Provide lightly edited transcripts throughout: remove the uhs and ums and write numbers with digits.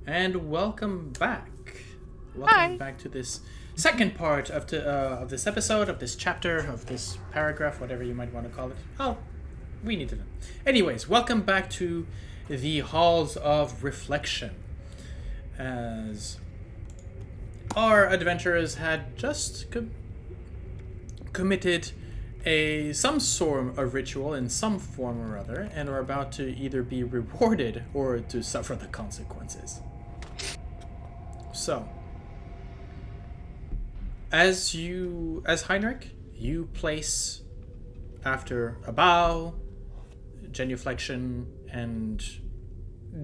and welcome back. Hi. Back to this second part of this episode, of this chapter, of this paragraph, whatever you might want to call it. Oh, we need to know. Anyways, welcome back to the Halls of Reflection. As our adventurers had just committed some sort of ritual in some form or other, and are about to either be rewarded or to suffer the consequences. So, as Heinrich, you place, after a bow, genuflection, and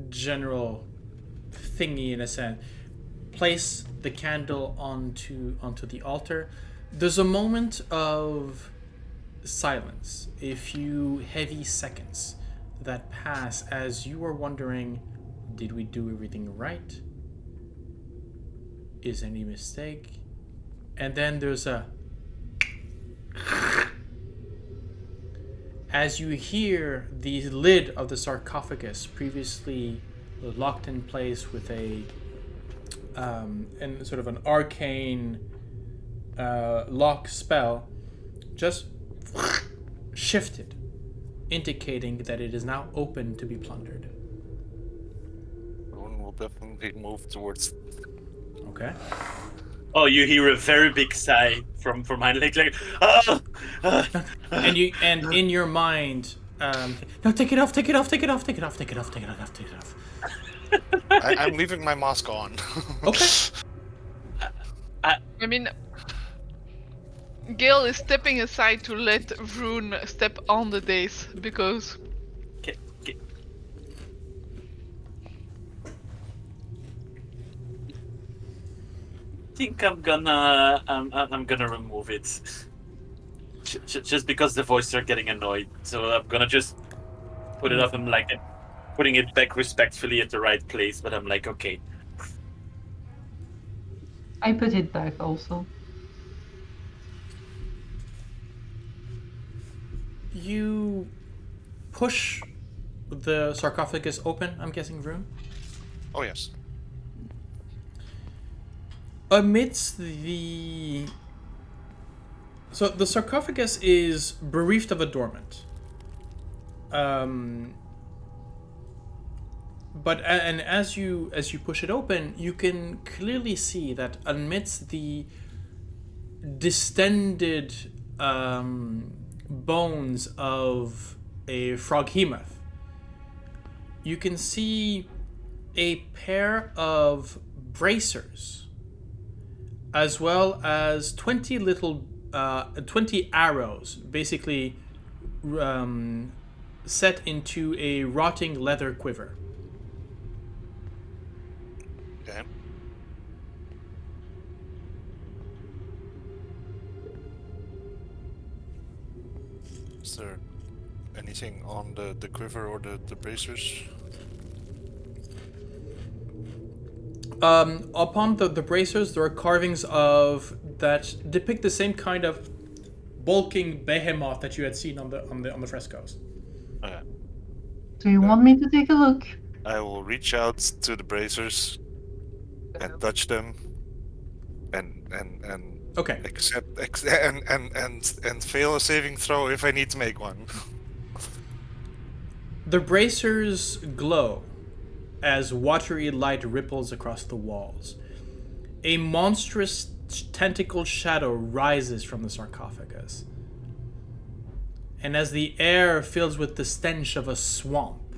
general thingy in a sense, place the candle onto the altar. There's a moment of silence, a few heavy seconds that pass as you are wondering, did we do everything right? Is any mistake? And then there's a as you hear the lid of the sarcophagus, previously locked in place with a and sort of an arcane lock spell, just shifted, indicating that it is now open to be plundered. One will definitely move towards. Okay. Oh, you hear a very big sigh from Heinrich, like, And in your mind, no, take it off. I'm leaving my mask on. Okay. I mean, Gale is stepping aside to let Vroon step on the dais because I think I'm gonna remove it. Just because the voices are getting annoyed, so I'm gonna just put it up. I'm like putting it back respectfully at the right place, but I'm like, okay. I put it back also. You push the sarcophagus open, I'm guessing, Vroon? Oh yes. Amidst the... So the sarcophagus is bereft of adornment. But as you push it open, you can clearly see that amidst the distended bones of a froghemoth, you can see a pair of bracers, as well as 20 arrows, basically set into a rotting leather quiver. Okay. Is there anything on the quiver or the bracers? Upon the bracers, there are carvings of that depict the same kind of bulking behemoth that you had seen on the frescoes. Okay. Do you want me to take a look? I will reach out to the bracers and touch them, and Okay. and fail a saving throw if I need to make one. The bracers glow as watery light ripples across the walls. A monstrous tentacled shadow rises from the sarcophagus. And as the air fills with the stench of a swamp,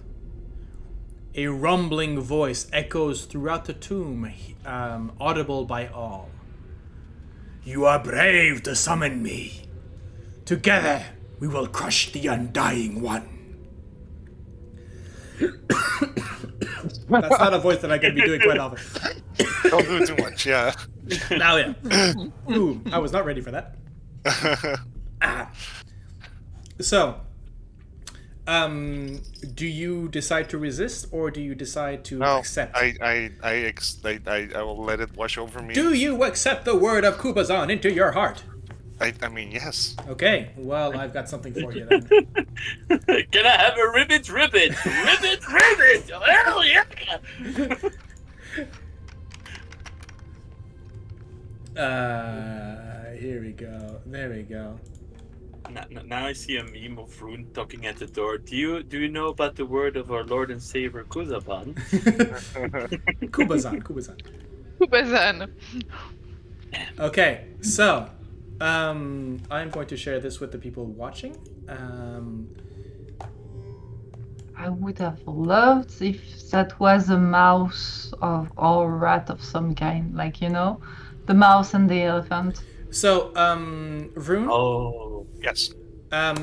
a rumbling voice echoes throughout the tomb, audible by all. You are brave to summon me. Together, we will crush the Undying One. That's not a voice that I can be doing quite often. Don't do too much, yeah. Now, yeah. Ooh, I was not ready for that. So, do you decide to resist, or do you decide to accept? I will let it wash over me. Do you accept the word of Kubazan into your heart? I mean, yes. Okay, well, I've got something for you then. Can I have a ribbit? Ribbit! Hell yeah! Here we go. There we go. Now I see a meme of Vroon talking at the door. Do you know about the word of our Lord and Savior Kuzaban? Kubazan. Kubazan. Okay, so I'm going to share this with the people watching. I would have loved if that was a mouse or rat of some kind, like the mouse and the elephant. So, Vroon, Oh, Yes.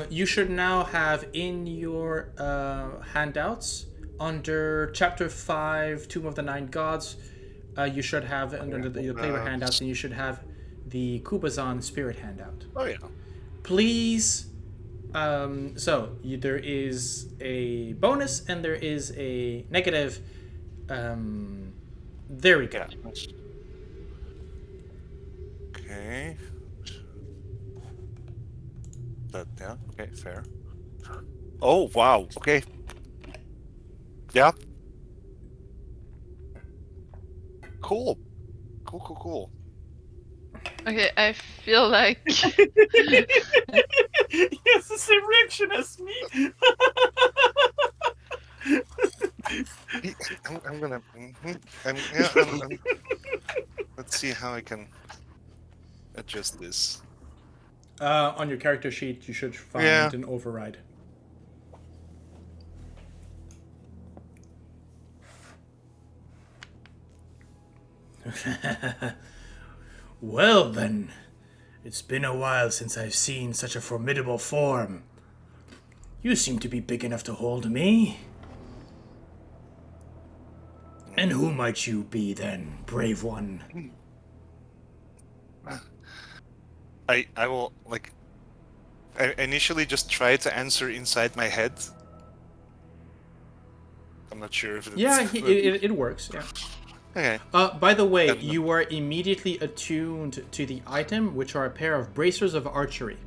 you should now have in your handouts under Chapter 5, Tomb of the Nine Gods. You should have under the player handouts, and you should have the Kubazan Spirit handout. Oh yeah. Please. There is a bonus and there is a negative. There we go. Yeah. Okay. Yeah. Okay. Fair. Oh wow. Okay. Yeah. Cool. Cool. Okay, I feel like he has the same reaction as me. I'm gonna. Let's see how I can adjust this. On your character sheet, you should find an override. Well then, it's been a while since I've seen such a formidable form. You seem to be big enough to hold me. And who might you be then, brave one? I will like. I initially just try to answer inside my head. I'm not sure if it's... Yeah, it works. Yeah. Okay. By the way, you are immediately attuned to the item, which are a pair of bracers of archery.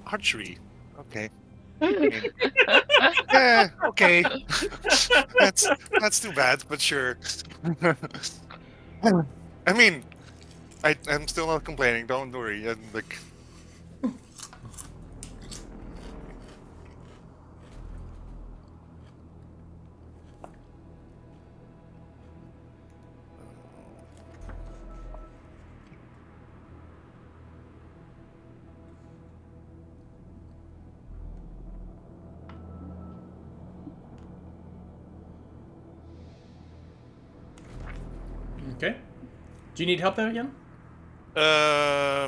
Archery. Okay. Yeah. Okay. That's too bad, but sure. I mean, I'm still not complaining. Don't worry. I'm like. Okay. Do you need help there again?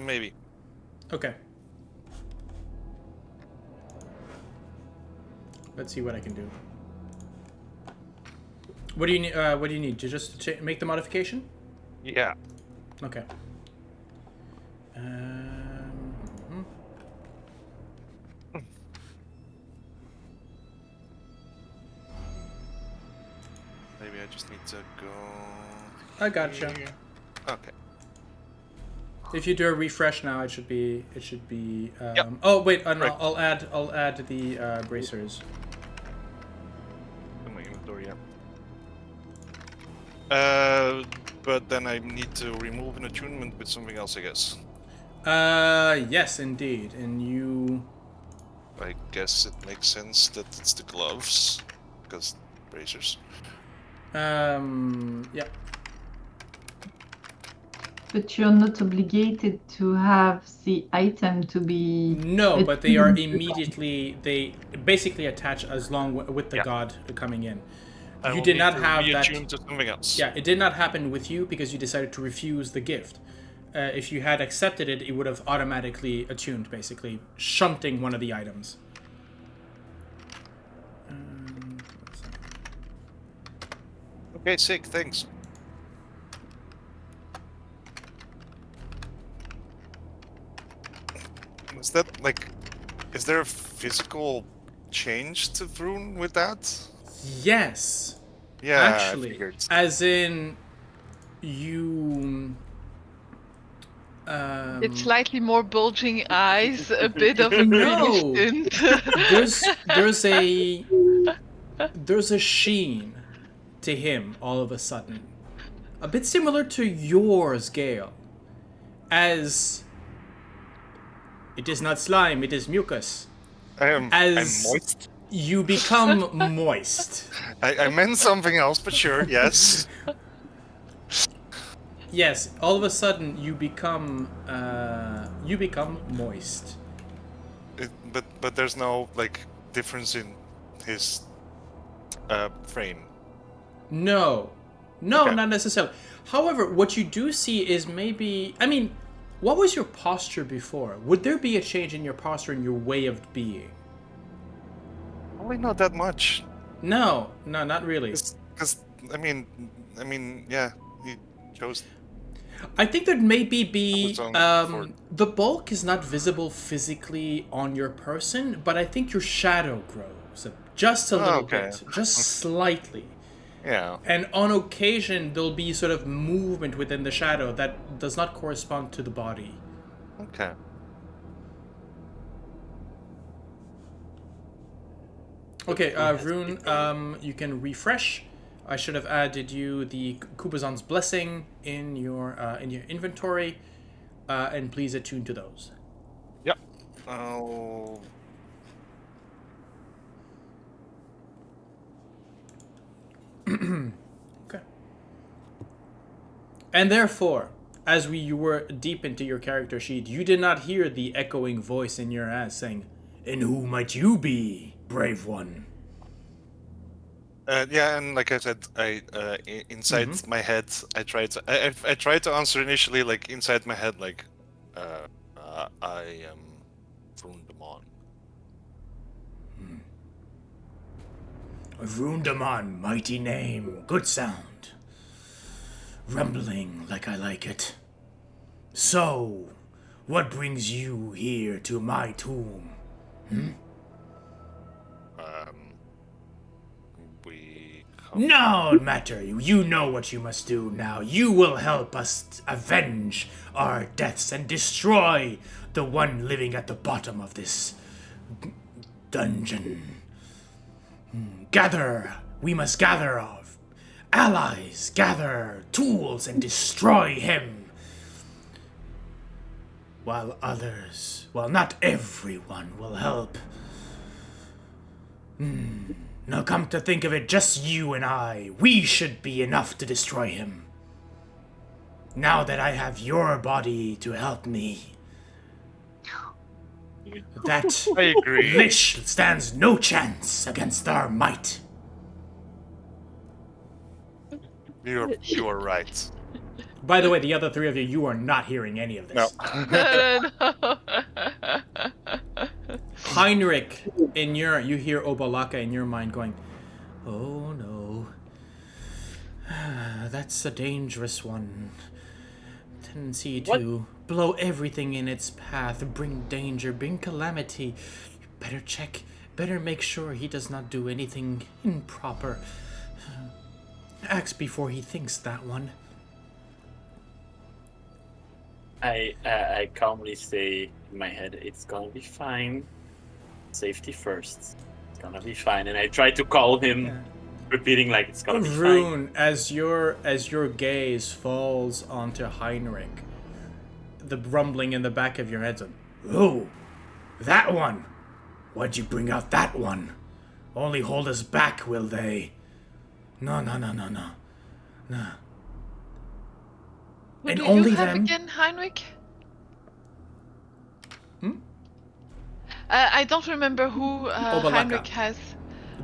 Maybe. Okay. Let's see what I can do. What do you need? What do you need to just make the modification? Yeah. Okay. Maybe I just need to go. I gotcha. Okay. If you do a refresh now, it should be. Yep. Oh wait, no, Right. I'll add the bracers. In my inventory, but then I need to remove an attunement with something else, I guess. Yes, indeed, and you. I guess it makes sense that it's the gloves, because bracers. Yeah. But you're not obligated to have the item to be... No, but they are immediately. They basically attach as long with the Yeah. god coming in. I You will did need not to have that. reattune to something else. Yeah, it did not happen with you because you decided to refuse the gift. If you had accepted it, it would have automatically attuned, basically shunting one of the items. Okay, sick. Thanks. Is that like? Is there a physical change to Vroon with that? Yes, Yeah, I actually, figured. as in you. it's slightly more bulging eyes, a bit of a No. greenish tint. There's a sheen to him all of a sudden. a bit similar to yours, Gale. As it is not slime, it is mucus. I'm moist. You become moist. I meant something else, but sure, yes. Yes, all of a sudden you become moist. But there's no like difference in his frame. No, Okay. not necessarily. However, what you do see is maybe, I mean, what was your posture before? Would there be a change in your posture and your way of being? Probably not that much. No, not really. Because I mean, yeah, he chose. I think there'd maybe be Its own effort. the bulk is not visible physically on your person, but I think your shadow grows just a little okay. bit, just slightly. Yeah. And on occasion, there'll be sort of movement within the shadow that does not correspond to the body. Okay. Okay, Vroon, you can refresh. I should have added you the Kubazan's Blessing in your inventory, and please attune to those. Yep. Oh. Okay. And therefore, as you were deep into your character sheet, you did not hear the echoing voice in your ass saying, "And who might you be, brave one?" Yeah, and like I said, inside my head, I tried to answer initially, like inside my head, like, I am Vroondomon. Vroondomon, mighty name, good sound. Rumbling like I like it. So, what brings you here to my tomb? We No matter, you know what you must do now. You will help us avenge our deaths and destroy the one living at the bottom of this dungeon. We must gather our allies, gather tools and destroy him. While not everyone will help. Now come to think of it, just you and I, we should be enough to destroy him. Now that I have your body to help me, that I agree. Lich stands no chance against our might. You are right. By the way, the other three of you are not hearing any of this. No. Heinrich, you hear Obalaka in your mind going, "Oh no, that's a dangerous one. Tendency to blow everything in its path, bring danger, bring calamity. Better check, better make sure he does not do anything improper. Act before he thinks, that one." I calmly say in my head, it's gonna be fine. Safety first. It's gonna be fine. And I try to call him, repeating like it's gonna be fine. Vroon, as your gaze falls onto Heinrich, the rumbling in the back of your head's on, "Oh, that one! Why'd you bring out that one? Only hold us back, will they? No. Who And do only you have them? again, Heinrich? I don't remember who Obalaka. Heinrich has.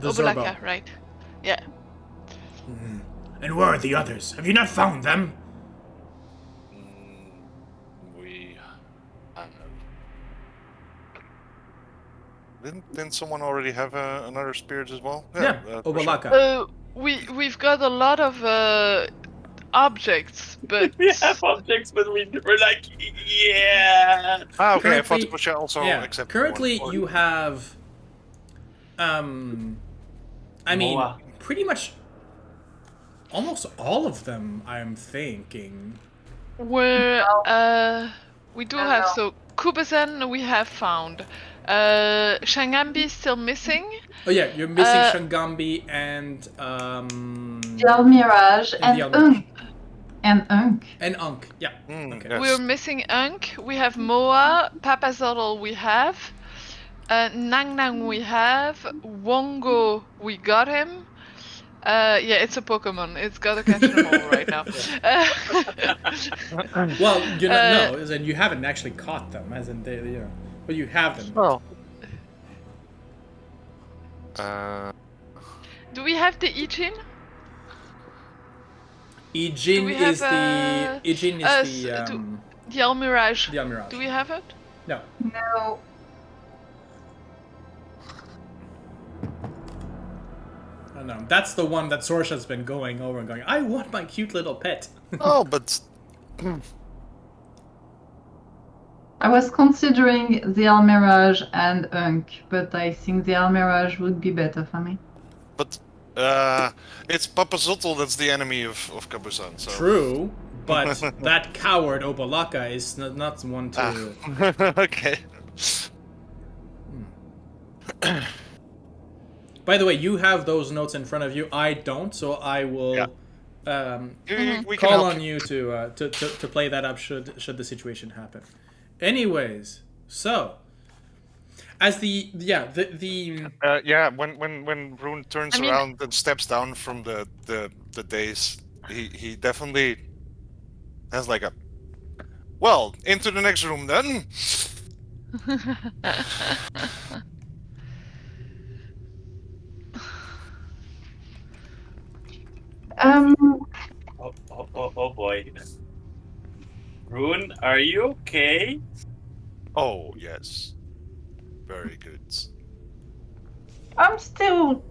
The Obalaka, Zorba. right. Yeah. And where are the others? Have you not found them?" We. Didn't someone already have another spirit as well? Yeah, Procella. Obalaka. We've got a lot of objects, but We have objects, but we're like, yeah. Ah, okay. I thought Currently- Procella also accepted Currently, one. you have, I mean, Moa. pretty much almost all of them, I'm thinking. we do have so Kubazan we have found. Shangambi is still missing. Oh yeah, you're missing Shangambi and Dial Mirage And and Dial Mirage. And Unk. And Unk. Yeah. Okay. Yes. We're missing Unk. We have Moa, Papazotl we have. Nang Nang we have. Wongo, we got him. Yeah, it's a Pokemon. It's gotta catch them all right now. Well, you know, no, as in you haven't actually caught them, as in they, you know, but you have them. Oh. Do we have the Ijin? Ijin we is have, the Ijin is the Almirage. the Almirage. Do we have it? No. No. Oh, no, that's the one that Sorsha's been going over and going, I want my cute little pet. Oh, but I was considering the Almirage and Unk, but I think the Almirage would be better for me. But it's Papazotl that's the enemy of Kabusan. So. True, but that coward Obalaka is not one to... Okay. By the way, you have those notes in front of you. I don't, so I will We can call help on you to play that up should the situation happen. Anyways, so as when Vroon turns around and steps down from the dais, he definitely has like a into the next room then. Oh boy. Vroon, are you okay? Oh yes, very good. I'm still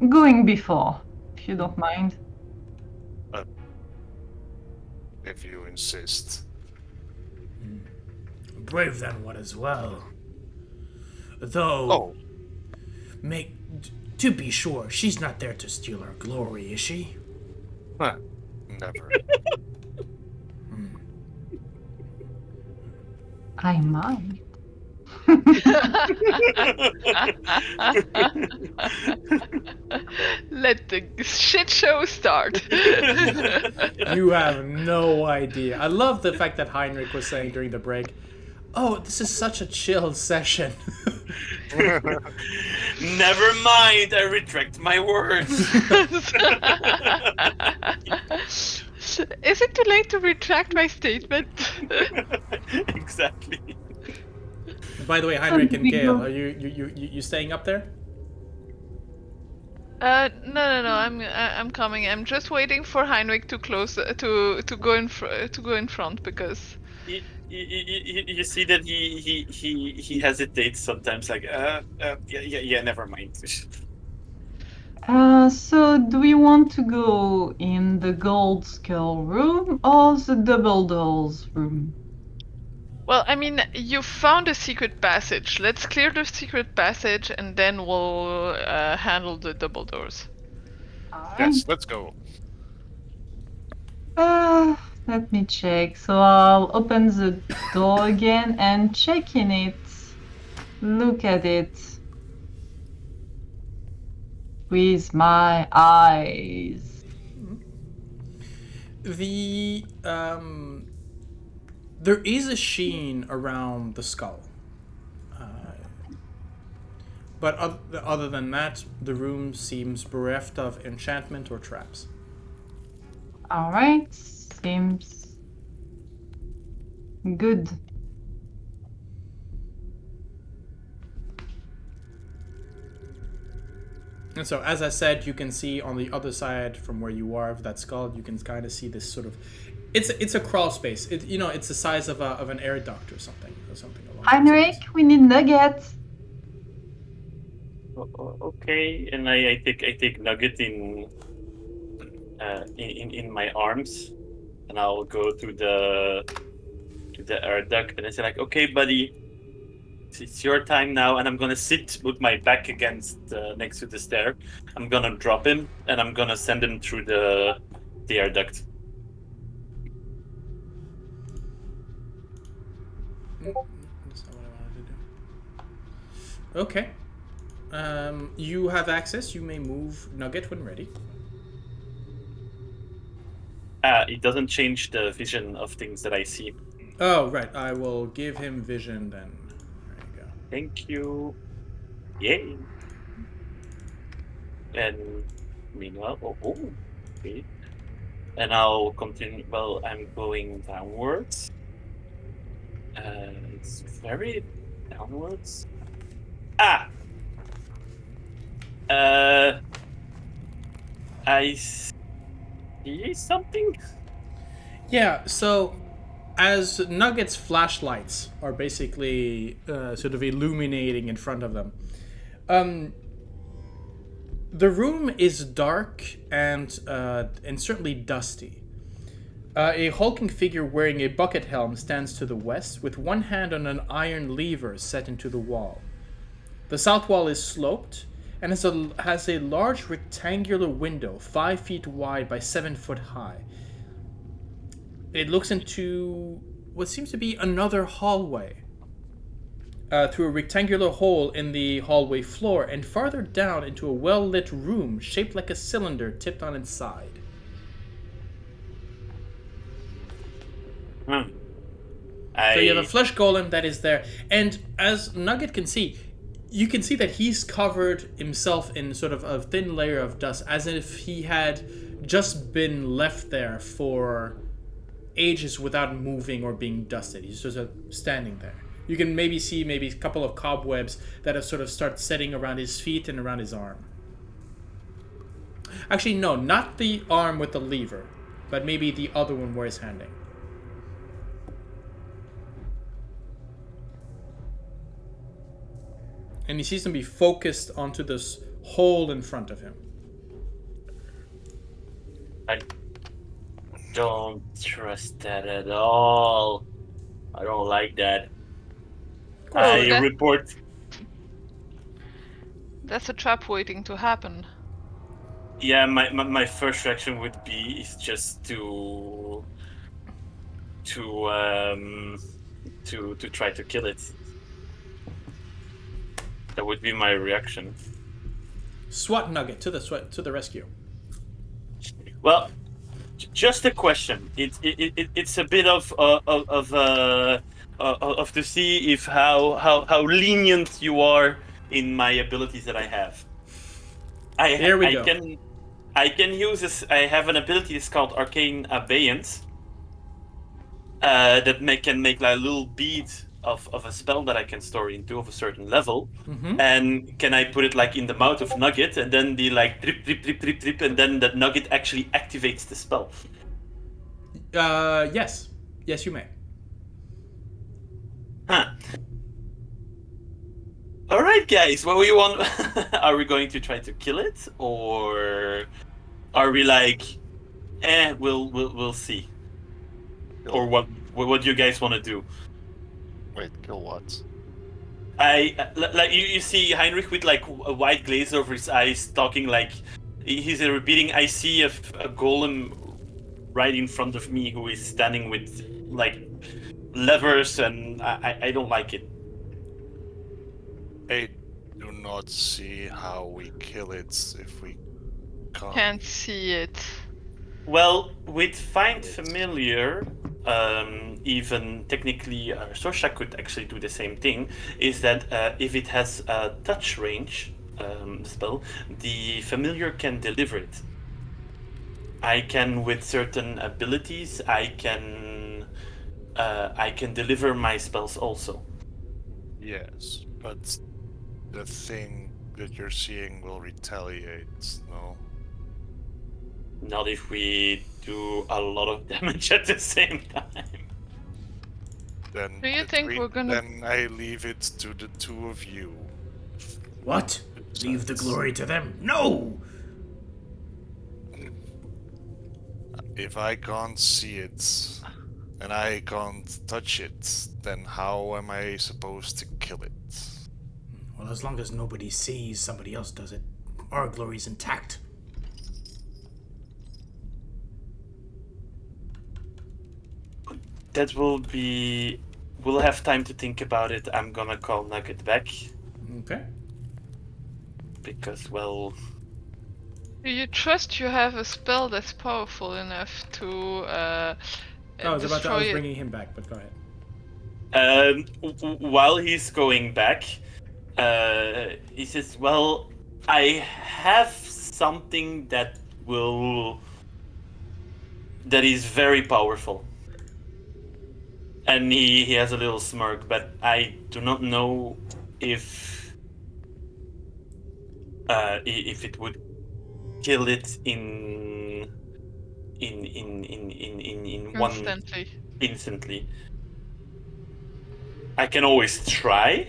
going before, if you don't mind. If you insist. brave than one as well. Though, to be sure, she's not there to steal our glory, is she? Never. I might. Let the shit show start. You have no idea. I love the fact that Heinrich was saying during the break, oh, this is such a chill session. Never mind, I retract my words. Is it too late to retract my statement? Exactly. By the way, Heinrich and Gale, are you staying up there? No. I'm coming. I'm just waiting for Heinrich to close to go in front because. You see that he hesitates sometimes, like yeah, never mind. So do we want to go in the Gold Skull room or the Double Doors room? Well, I mean, you found a secret passage. Let's clear the secret passage and then we'll handle the double doors. Yes, let's go. Let me check. So I'll open the door again and check in it. Look at it with my eyes. There is a sheen around the skull. But other than that, the room seems bereft of enchantment or traps. Alright, seems good. And so, as I said, you can see on the other side from where you are of that skull, you can kind of see this sort of... It's a crawl space. It's the size of an air duct or something along Heinrich, we need nuggets. Okay, and I take Nugget in my arms, and I'll go to the air duct, and I say like, okay, buddy, it's your time now, and I'm gonna sit with my back against next to the stair. I'm gonna drop him, and I'm gonna send him through the air duct. That's not what I wanted to do. Okay. You have access. You may move Nugget when ready. It doesn't change the vision of things that I see. Oh, right. I will give him vision then. There you go. Thank you. Yay. And meanwhile, okay. And I'll continue. Well, I'm going downwards. It's very downwards. Ah! I see something? Yeah, so as Nugget's flashlights are basically sort of illuminating in front of them, the room is dark and certainly dusty. A hulking figure wearing a bucket helm stands to the west, with one hand on an iron lever set into the wall. The south wall is sloped and has a large rectangular window 5 feet wide by 7 foot high. It looks into what seems to be another hallway through a rectangular hole in the hallway floor, and farther down into a well-lit room shaped like a cylinder tipped on its side. So you have a flesh golem that is there, and as Nugget can see, you can see that he's covered himself in sort of a thin layer of dust, as if he had just been left there for ages without moving or being dusted. He's just standing there. You can maybe see a couple of cobwebs that have sort of started setting around his feet and around his arm. Actually, no, not the arm with the lever, but maybe the other one where he's handing. And he sees them be focused onto this hole in front of him. I don't trust that at all. I don't like that. Report. That's a trap waiting to happen. Yeah, my first reaction would be is just to try to kill it. That would be my reaction. SWAT Nugget to the rescue. Well, just a question. It's a bit of to see if how lenient you are in my abilities that I have. Here we go. I can use this. I have an ability that's called Arcane Abeyance. That can make like a little bead of a spell that I can store into of a certain level. Mm-hmm. And can I put it like in the mouth of Nugget, and then the like drip drip drip drip drip, and then that Nugget actually activates the spell? Yes, you may. Huh. All right, guys. What do you want? Are we going to try to kill it, or are we like, we'll see? Or what do you guys want to do? Wait, kill what? Like you see Heinrich with like a white glaze over his eyes, talking like he's repeating. I see a golem right in front of me who is standing with like levers, and I don't like it. I do not see how we kill it if we Can't see it. Well, with Find Familiar, even technically Sorsha could actually do the same thing, is that if it has a touch range spell, the Familiar can deliver it. I can, with certain abilities, I can deliver my spells also. Yes, but the thing that you're seeing will retaliate, no? Not if we do a lot of damage at the same time. Then Do you think we're gonna- Then I leave it to the two of you. What? Leave the glory to them? No! If I can't see it, and I can't touch it, then how am I supposed to kill it? Well, as long as nobody sees somebody else does it, our glory's intact. That will be... We'll have time to think about it. I'm gonna call Nugget back. Okay. Because, well... Do Do you trust you have a spell that's powerful enough to I was destroy it? bringing him back, but go ahead. While he's going back, he says, "Well, I have something that is very powerful." And he has a little smirk, but I do not know if it would kill it in one instantly. I can always try.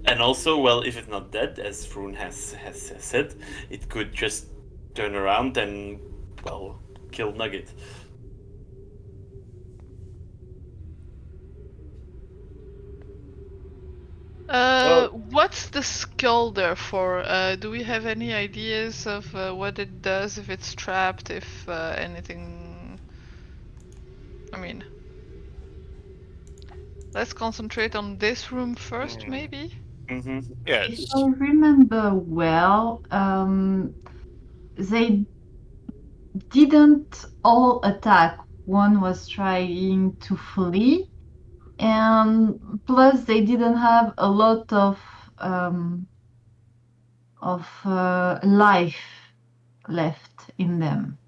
And also, well, if it's not dead, as Vroon has said, it could just turn around and, well, kill Nugget. What's the skull there for? Do we have any ideas of what it does, if it's trapped, if anything... I mean... Let's concentrate on this room first, maybe? Mm-hmm. Yes. If I remember well, they didn't all attack. One was trying to flee, and plus they didn't have a lot of life left in them.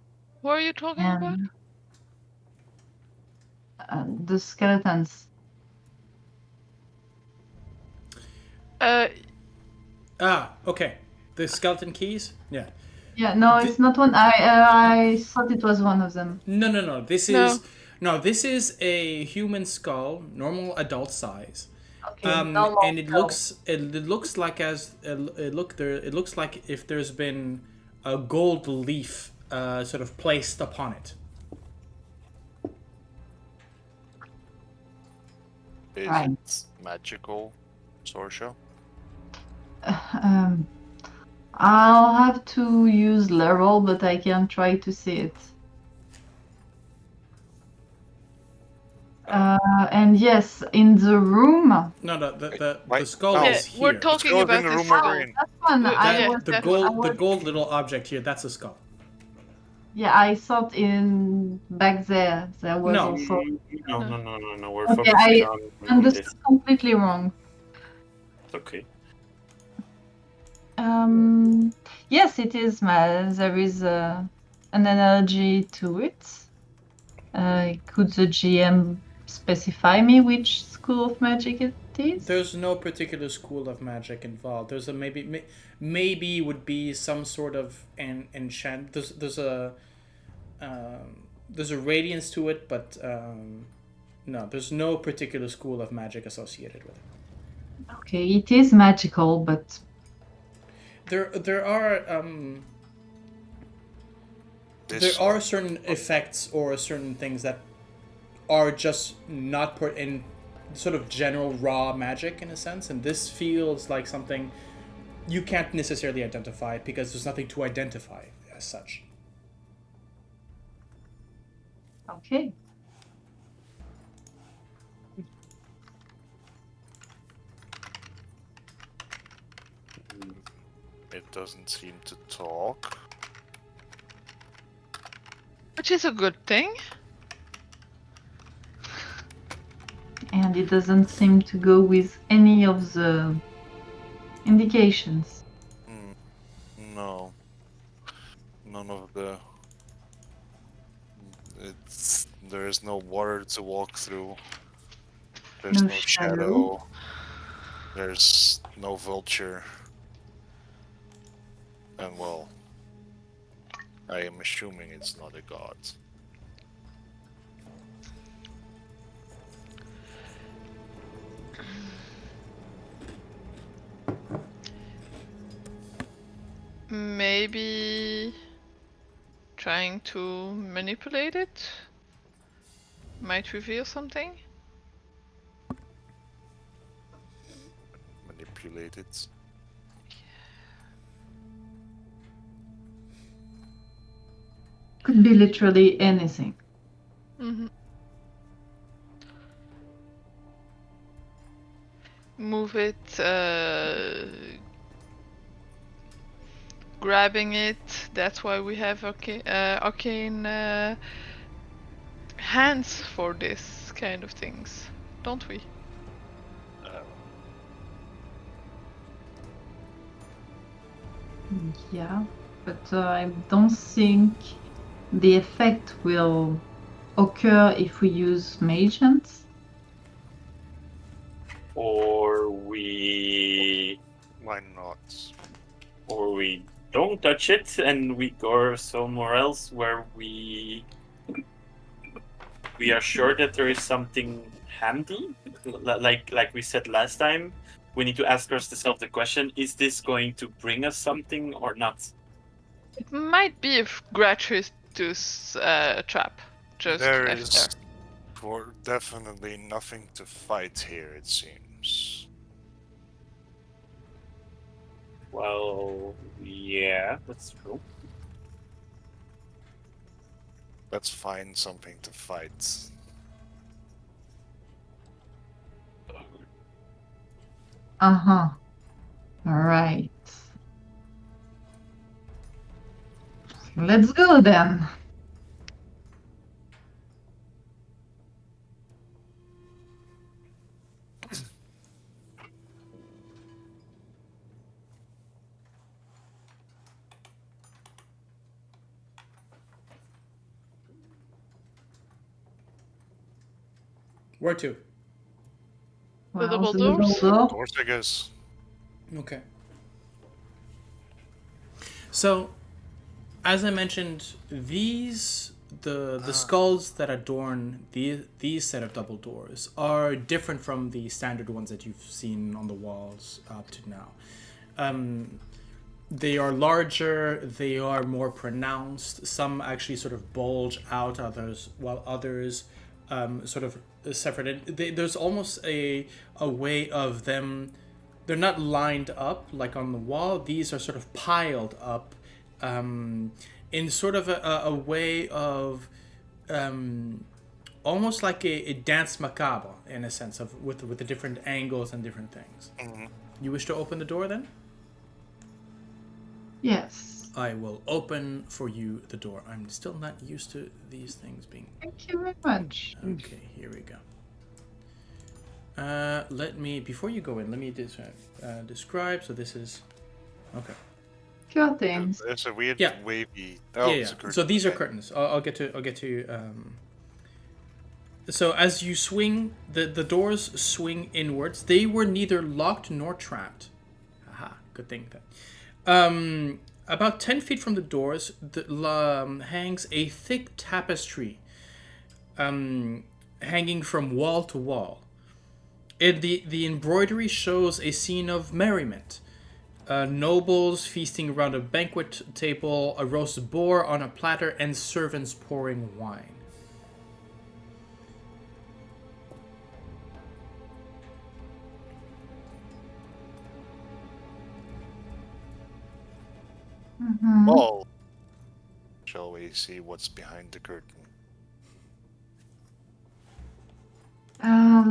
Who are you talking about? The skeletons. Okay. The skeleton keys? Yeah. Yeah, no, it's not one. I thought it was one of them. No. This is a human skull, normal adult size. Okay, and it looks like it looks like if there's been a gold leaf sort of placed upon it. Is Right. it magical, Sorsha? I'll have to use level, but I can try to see it. And yes, in the room. No, the Wait, skull no. is here. We're talking Let's go about in the the room where skull. we're in. That one, The gold little object here, that's a skull. Yeah, I thought in back there was No. also. No. We're Okay, focusing I on understood this. completely wrong. It's okay. Yes, it is. There is an analogy to it. Could the GM specify me which school of magic it is? There's no particular school of magic involved. There's a maybe would be some sort of an enchant. There's a radiance to it, but no, there's no particular school of magic associated with it. Okay, it is magical, but There are certain effects or certain things that are just not put in sort of general raw magic in a sense, and this feels like something you can't necessarily identify because there's nothing to identify as such. okay. It doesn't seem to talk. Which is a good thing. And it doesn't seem to go with any of the indications. No. None of the... There is no water to walk through. There's No no shadow. shadow. There's no vulture. And well, I am assuming it's not a god. Maybe trying to manipulate it might reveal something. Manipulate it. Could be literally anything. Mm-hmm. Move it grabbing it. That's why we have arcane hands for this kind of things, don't we? Yeah, but I don't think the effect will occur if we use mage hands. Or we Why not? don't touch it and we go somewhere else where we are sure that there is something handy. Like we said last time, we need to ask ourselves the question: is this going to bring us something or not? It might be a gratuitous trap. Just There left is there. definitely nothing to fight here, it seems. Well, yeah, that's true. Let's find something to fight. Uh-huh. All right. Let's go then. Where to? The double the doors? door. Doors, I guess. Okay. So, as I mentioned, the skulls that adorn these set of double doors are different from the standard ones that you've seen on the walls up to now. They are larger, they are more pronounced. Some actually sort of bulge out, while others sort of separated. There's almost a way of them. They're not lined up like on the wall. These are sort of piled up in sort of a way of almost like a dance macabre in a sense of with the different angles and different things. Mhm. You wish to open the door then? Yes. I will open for you the door. I'm still not used to these things being... Thank you very much. Okay, here we go. Let me, before you go in, let me describe. So this is... Okay. Sure things. There's a weird Yeah. wavy... Yeah. it's a curtain. So these are Okay. curtains. I'll get to So as you swing, the doors swing inwards. They were neither locked nor trapped. Aha, good thing then. About 10 feet from the doors hangs a thick tapestry hanging from wall to wall. The embroidery shows a scene of merriment. Nobles feasting around a banquet table, a roast boar on a platter, and servants pouring wine. Mhm. Well, shall we see what's behind the curtain?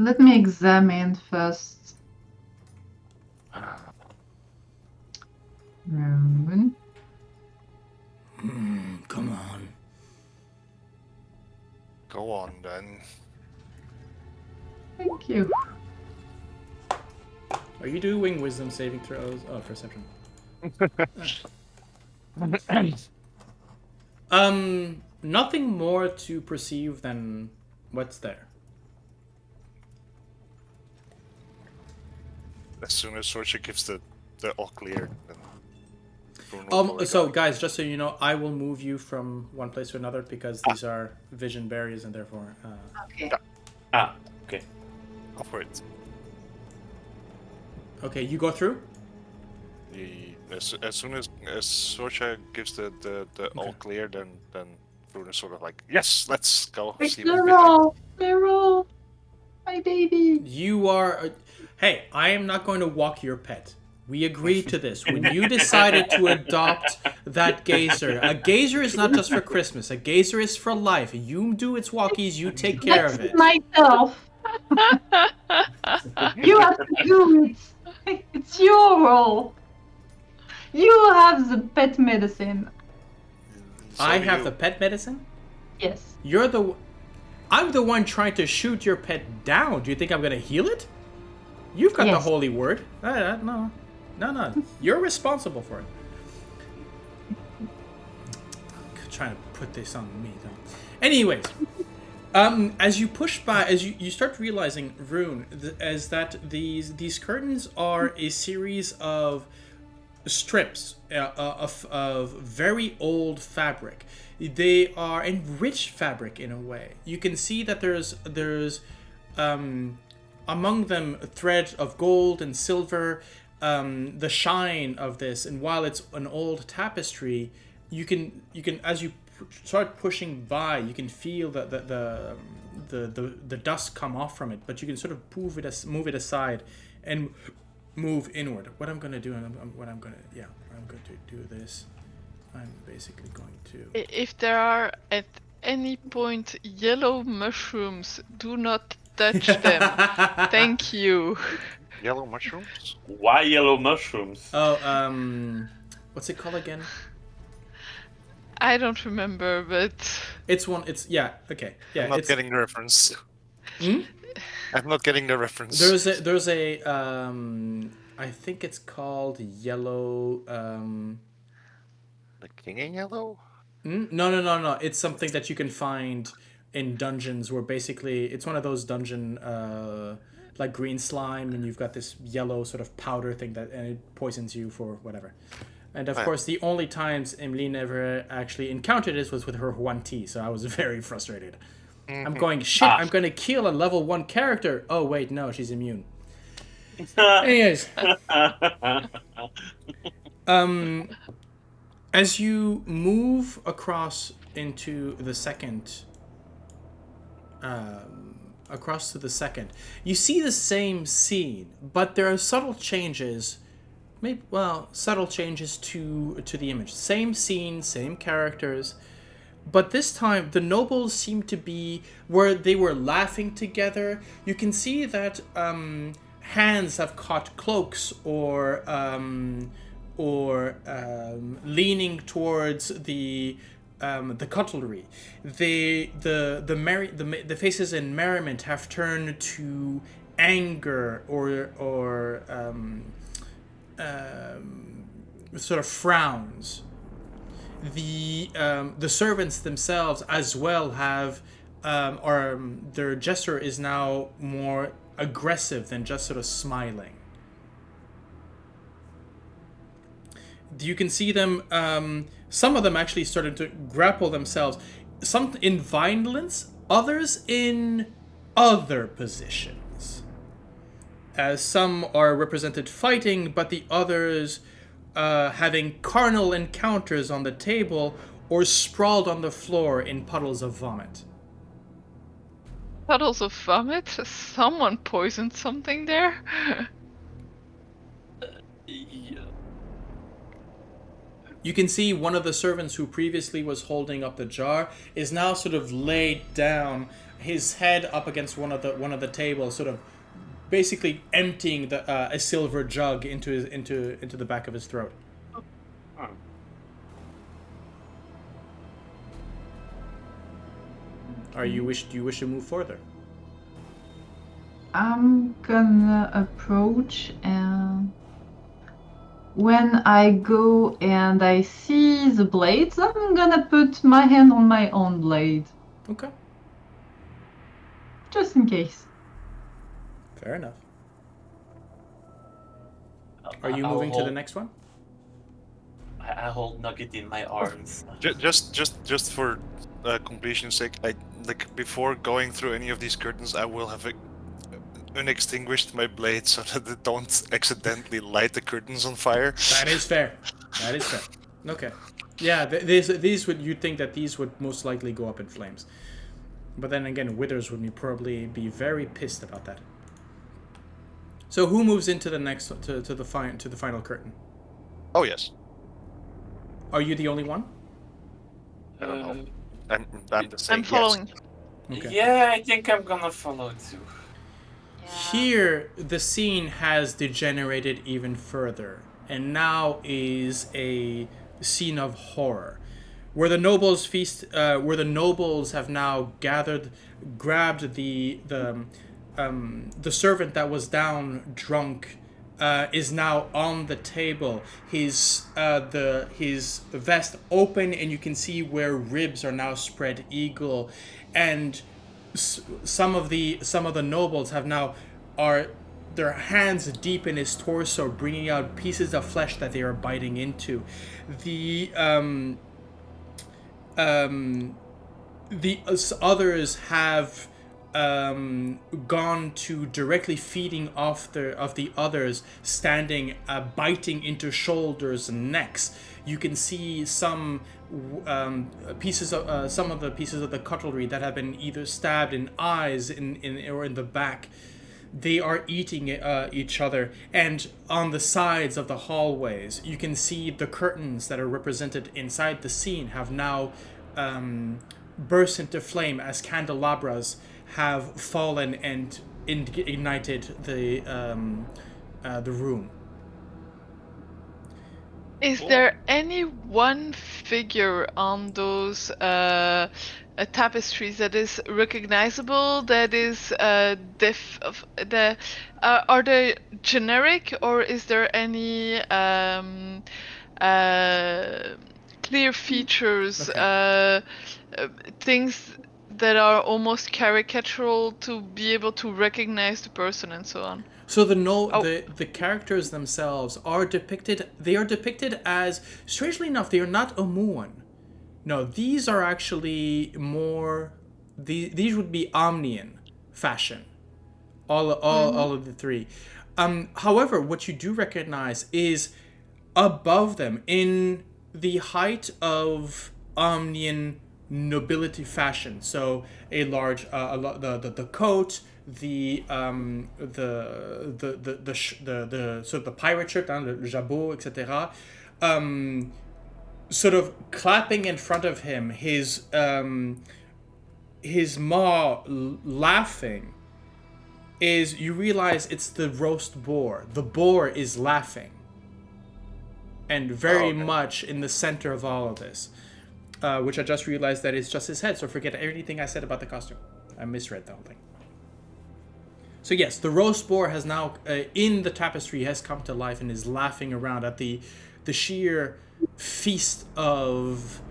Let me examine first. Room. Come on. Go on, then. Thank you. Are you doing wisdom saving throws? Oh, perception. Nothing more to perceive than what's there. As soon as Sorsha gives the all clear, then Bruno will So go. guys, just so you know, I will move you from one place to another because these are vision barriers and therefore... Okay. Okay. Go for it. Okay, you go through? As soon as Sorsha gives the all clear, then Bruno's sort of like, yes, let's go. See what's behind. Roll, my baby. You are... Hey, I am not going to walk your pet. We agreed to this. When you decided to adopt that gazer, a gazer is not just for Christmas. A gazer is for life. You do its walkies, you take care of it. Myself. You have to do it. It's your role. You have the pet medicine. So I do have you. the pet medicine? Yes. I'm the one trying to shoot your pet down. Do you think I'm gonna heal it? You've got the Yes. holy word. No. You're responsible for it. I'm trying to put this on me, though. Anyways, as you push by, as you start realizing, Vroon, as that these curtains are a series of strips of very old fabric. They are enriched fabric in a way. You can see that there's among them threads of gold and silver, the shine of this. And while it's an old tapestry, you can as you start pushing by, you can feel the dust come off from it. But you can sort of move it aside and move inward. What I'm gonna do, I'm going to do this. I'm basically going to. If there are at any point yellow mushrooms, do not touch them. Thank you. Yellow mushrooms? Why yellow mushrooms? Oh, what's it called again? I don't remember, but It's yeah, okay. Yeah, I'm not it's getting the reference. I'm not getting the reference. there's a I think it's called yellow The king in yellow? No. It's something that you can find in dungeons where basically it's one of those dungeon like green slime, and you've got this yellow sort of powder thing and it poisons you for whatever. And of course, the only times Emeline ever actually encountered this was with her Huan Ti, so I was very frustrated. I'm going, shit, I'm going to kill a level 1 character. Oh, wait, no, she's immune. Anyways. As you move across into the second... across to the second, you see the same scene, but there are subtle changes... subtle changes to the image. Same scene, same characters, but this time the nobles seem to be where they were laughing together. You can see that hands have caught cloaks or leaning towards the cutlery. The faces in merriment have turned to anger or sort of frowns. The servants themselves as well have their gesture is now more aggressive than just sort of smiling. You can see them, some of them actually starting to grapple themselves, some in violence, others in other positions. As some are represented fighting, but the others having carnal encounters on the table or sprawled on the floor in puddles of vomit. Puddles of vomit? Someone poisoned something there? Yeah. You can see one of the servants who previously was holding up the jar is now sort of laid down, his head up against one of the tables, sort of basically emptying a silver jug into the back of his throat. Do you wish to move further? I'm gonna approach, and when I go and I see the blades, I'm gonna put my hand on my own blade. Okay. Just in case. Fair enough. Are you moving to the next one? I hold Nugget in my arms. Just for completion's sake, before going through any of these curtains, I will have unextinguished my blade so that they don't accidentally light the curtains on fire. That is fair. Okay. Yeah, these would, you'd think that these would most likely go up in flames, but then again, Withers would probably be very pissed about that. So who moves into the next to the final curtain? Oh yes. Are you the only one? I don't know. I'm the same. I'm following. Okay. Yeah, I think I'm gonna follow too. Here, the scene has degenerated even further. and now is a scene of horror, where the nobles feast, where the nobles have now grabbed the servant that was down drunk. Is now on the table. His vest open, and you can see where ribs are now spread eagle, and some of the nobles have now their hands deep in his torso, bringing out pieces of flesh that they are biting into. The others have gone to directly feeding off the others, standing, biting into shoulders and necks. You can see some pieces of some of the pieces of the cutlery that have been either stabbed in eyes or in the back. They are eating each other, and on the sides of the hallways, you can see the curtains that are represented inside the scene have now burst into flame as candelabras have fallen and ignited the room. Is there any one figure on those tapestries that is recognizable? That is are they generic, or is there any clear features, things that are almost caricatural to be able to recognize the person and so on? So the characters themselves are depicted. They are depicted as, strangely enough, they are not Omuon. No, these are actually more. These would be Omnian fashion. All of the three. However, what you do recognize is above them, in the height of Omnian nobility fashion. So a large the coat, the sort of the pirate shirt, le jabot, etc. Sort of clapping in front of him, his maw laughing. Is you realize it's the roast boar. The boar is laughing, and very much in the center of all of this. Which I just realized that it's just his head, so forget everything I said about the costume. I misread the whole thing. So yes, the roast boar has now, in the tapestry, has come to life and is laughing around at the sheer feast of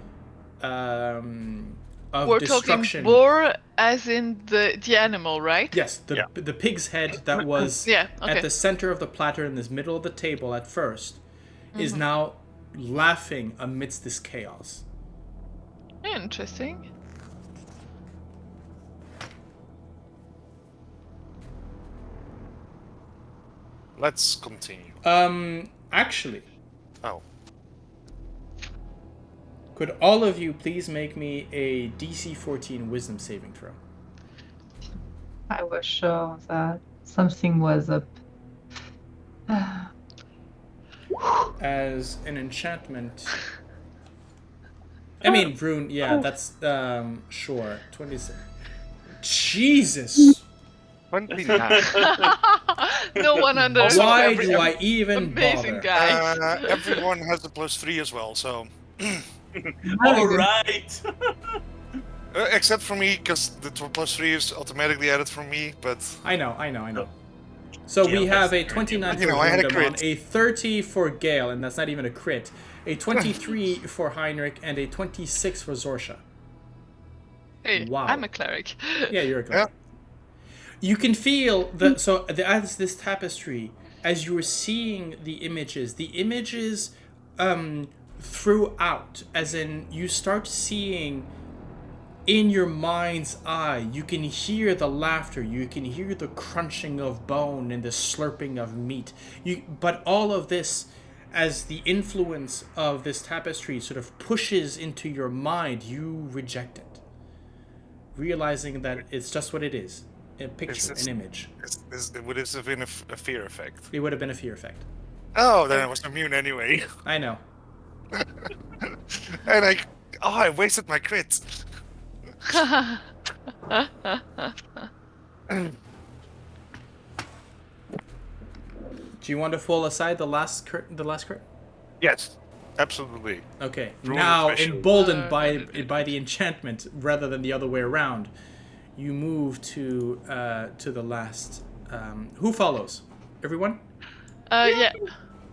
We're destruction. talking boar as in the animal, right? Yes, the pig's head that was at the center of the platter in this middle of the table at first is now laughing amidst this chaos. Interesting. Let's continue. Actually. Oh. Could all of you please make me a DC 14 Wisdom saving throw? I was sure that something was up. As an enchantment. I mean, Vroon, yeah, that's, sure. 26. Jesus! 29. No one under. Why do I even Amazing bother? guy. Everyone has a +3 as well, so... All right. Except for me, because the +3 is automatically added for me, but... I know. So we have a 29 for Vroondomon, a 30 for Gale, and that's not even a crit, a 23 for Heinrich, and a 26 for Sorsha. Hey, Wow. I'm a cleric. Yeah, you're a cleric. You can feel as this tapestry, as you were seeing the images throughout, as in you start seeing in your mind's eye, you can hear the laughter, you can hear the crunching of bone and the slurping of meat. But all of this, as the influence of this tapestry sort of pushes into your mind, you reject it, realizing that it's just what it is. A picture, an image. Would this have been a fear effect? It would have been a fear effect. Oh, then I was immune anyway. I know. And I wasted my crit. Do you want to pull aside the last curtain? The last curtain. Yes, absolutely. Okay. Ruin Now, my shield. emboldened by the enchantment, rather than the other way around, you move to the last. Who follows? Everyone. Yeah.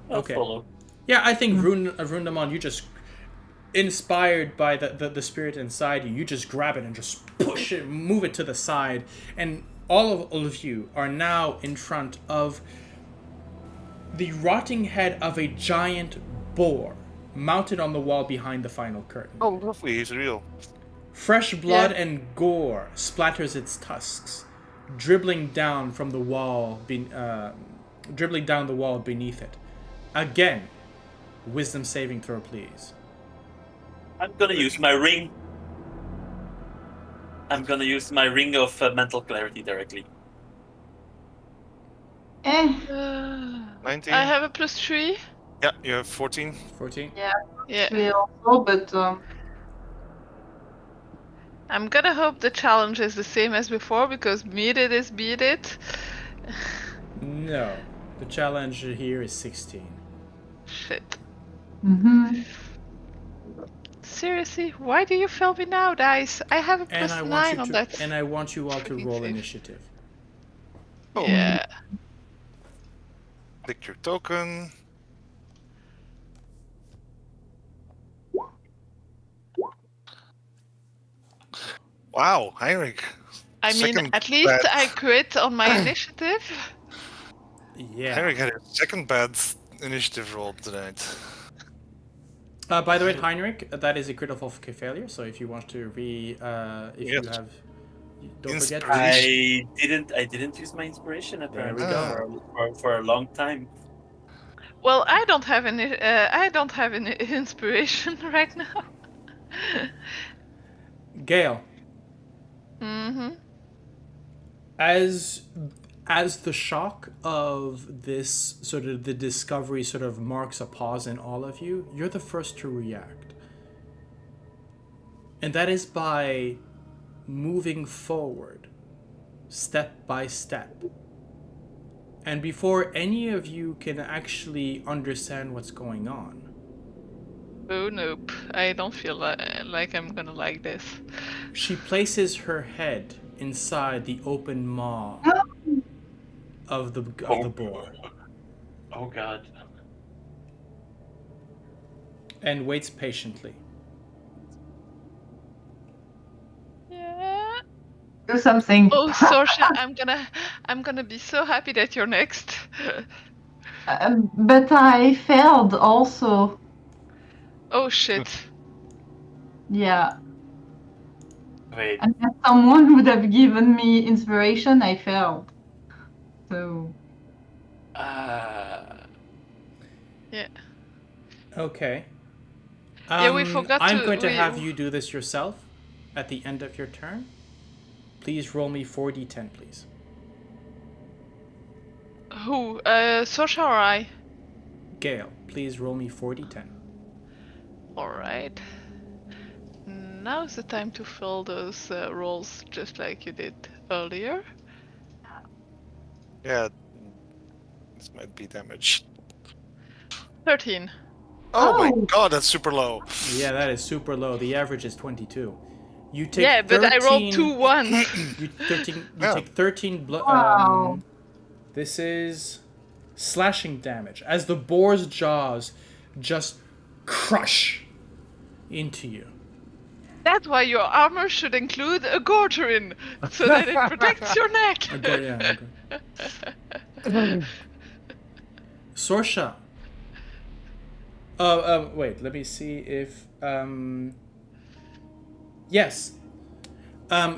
I'll Okay. follow. Yeah, I think Vroondomon, you just inspired by the spirit inside you, you just grab it and just push it, move it to the side, and all of you are now in front of the rotting head of a giant boar mounted on the wall behind the final curtain. Oh, lovely, he's real. Fresh blood and gore splatters its tusks, dribbling down from the wall, dribbling down the wall beneath it. Again, wisdom saving throw, please. I'm gonna use my ring. I'm gonna use my ring of mental clarity directly. 19. I have a +3. Yeah, you have 14. 14. Yeah. We also, but I'm gonna hope the challenge is the same as before, because meet it is beat it. No, the challenge here is 16. Shit. mhm. Seriously, why do you fail me now, dice? I have a And I +9 want on you that. to, and I want you all to freaking roll save. initiative. Oh, Yeah. click your token. Wow, Heinrich. I mean, Second at least bad. I crit on my initiative. Yeah. Heinrich had a second bad initiative roll tonight. By the way, Heinrich, that is a critical failure. So if you want to if you Yes. have, don't forget. Inspiration. I didn't use my inspiration apparently we go. for a long time. Well, I don't have any inspiration right now. Gale, Mm-hmm. as the shock of this sort of the discovery sort of marks a pause in all of you, you're the first to react. And that is by moving forward, step by step. And before any of you can actually understand what's going on, Oh nope, I don't feel like I'm gonna like this. she places her head inside the open maw of the boar Oh god. and waits patiently. Yeah. Do something. Oh, Sorsha, I'm gonna be so happy that you're next. But I failed also. Oh shit. Yeah. Wait. Unless someone would have given me inspiration, I failed. So. Yeah. Okay. Yeah, we forgot I'm to- going to we- have you do this yourself at the end of your turn. Please roll me 4d10, please. Who? Sorsha or I? Gale, please roll me 4d10. Alright. Now's the time to fill those rolls just like you did earlier. Yeah, this might be damage. 13. Oh my Oh. god, that's super low. Yeah, that is super low. The average is 22. You take Yeah, but I rolled 13 2 ones. You Yeah. take 13 Wow. this is slashing damage as the boar's jaws just crush into you. That's why your armor should include a Courtier, so that it protects your neck. Okay, yeah. Okay. Sorsha. Wait. Let me see if. Yes.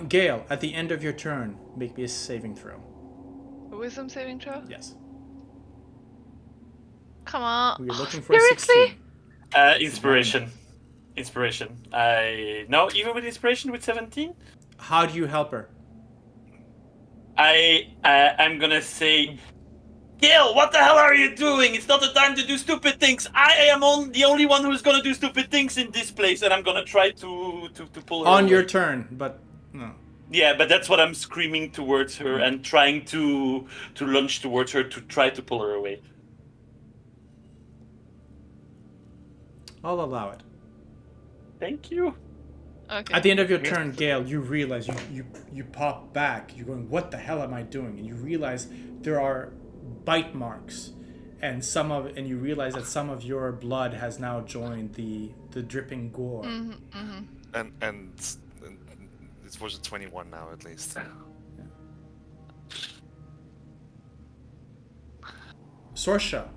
Gale, at the end of your turn, make me a saving throw. Wisdom saving throw? Yes. Come on. We're looking for a Seriously? 16. Inspiration. Inspiration. No, even with inspiration with 17, How do you help her? I'm gonna say, Gale, what the hell are you doing? It's not the time to do stupid things. I am the only one who's gonna do stupid things in this place, and I'm gonna try to pull her On away. your turn, but no. Yeah, but that's what I'm screaming towards her and trying to lunge towards her to try to pull her away. I'll allow it. Thank you. Okay. At the end of your turn, Gale, you realize you pop back. You're going, what the hell am I doing? And you realize there are bite marks, and you realize that some of your blood has now joined the dripping gore. And it was a 21 now at least. Sorsha,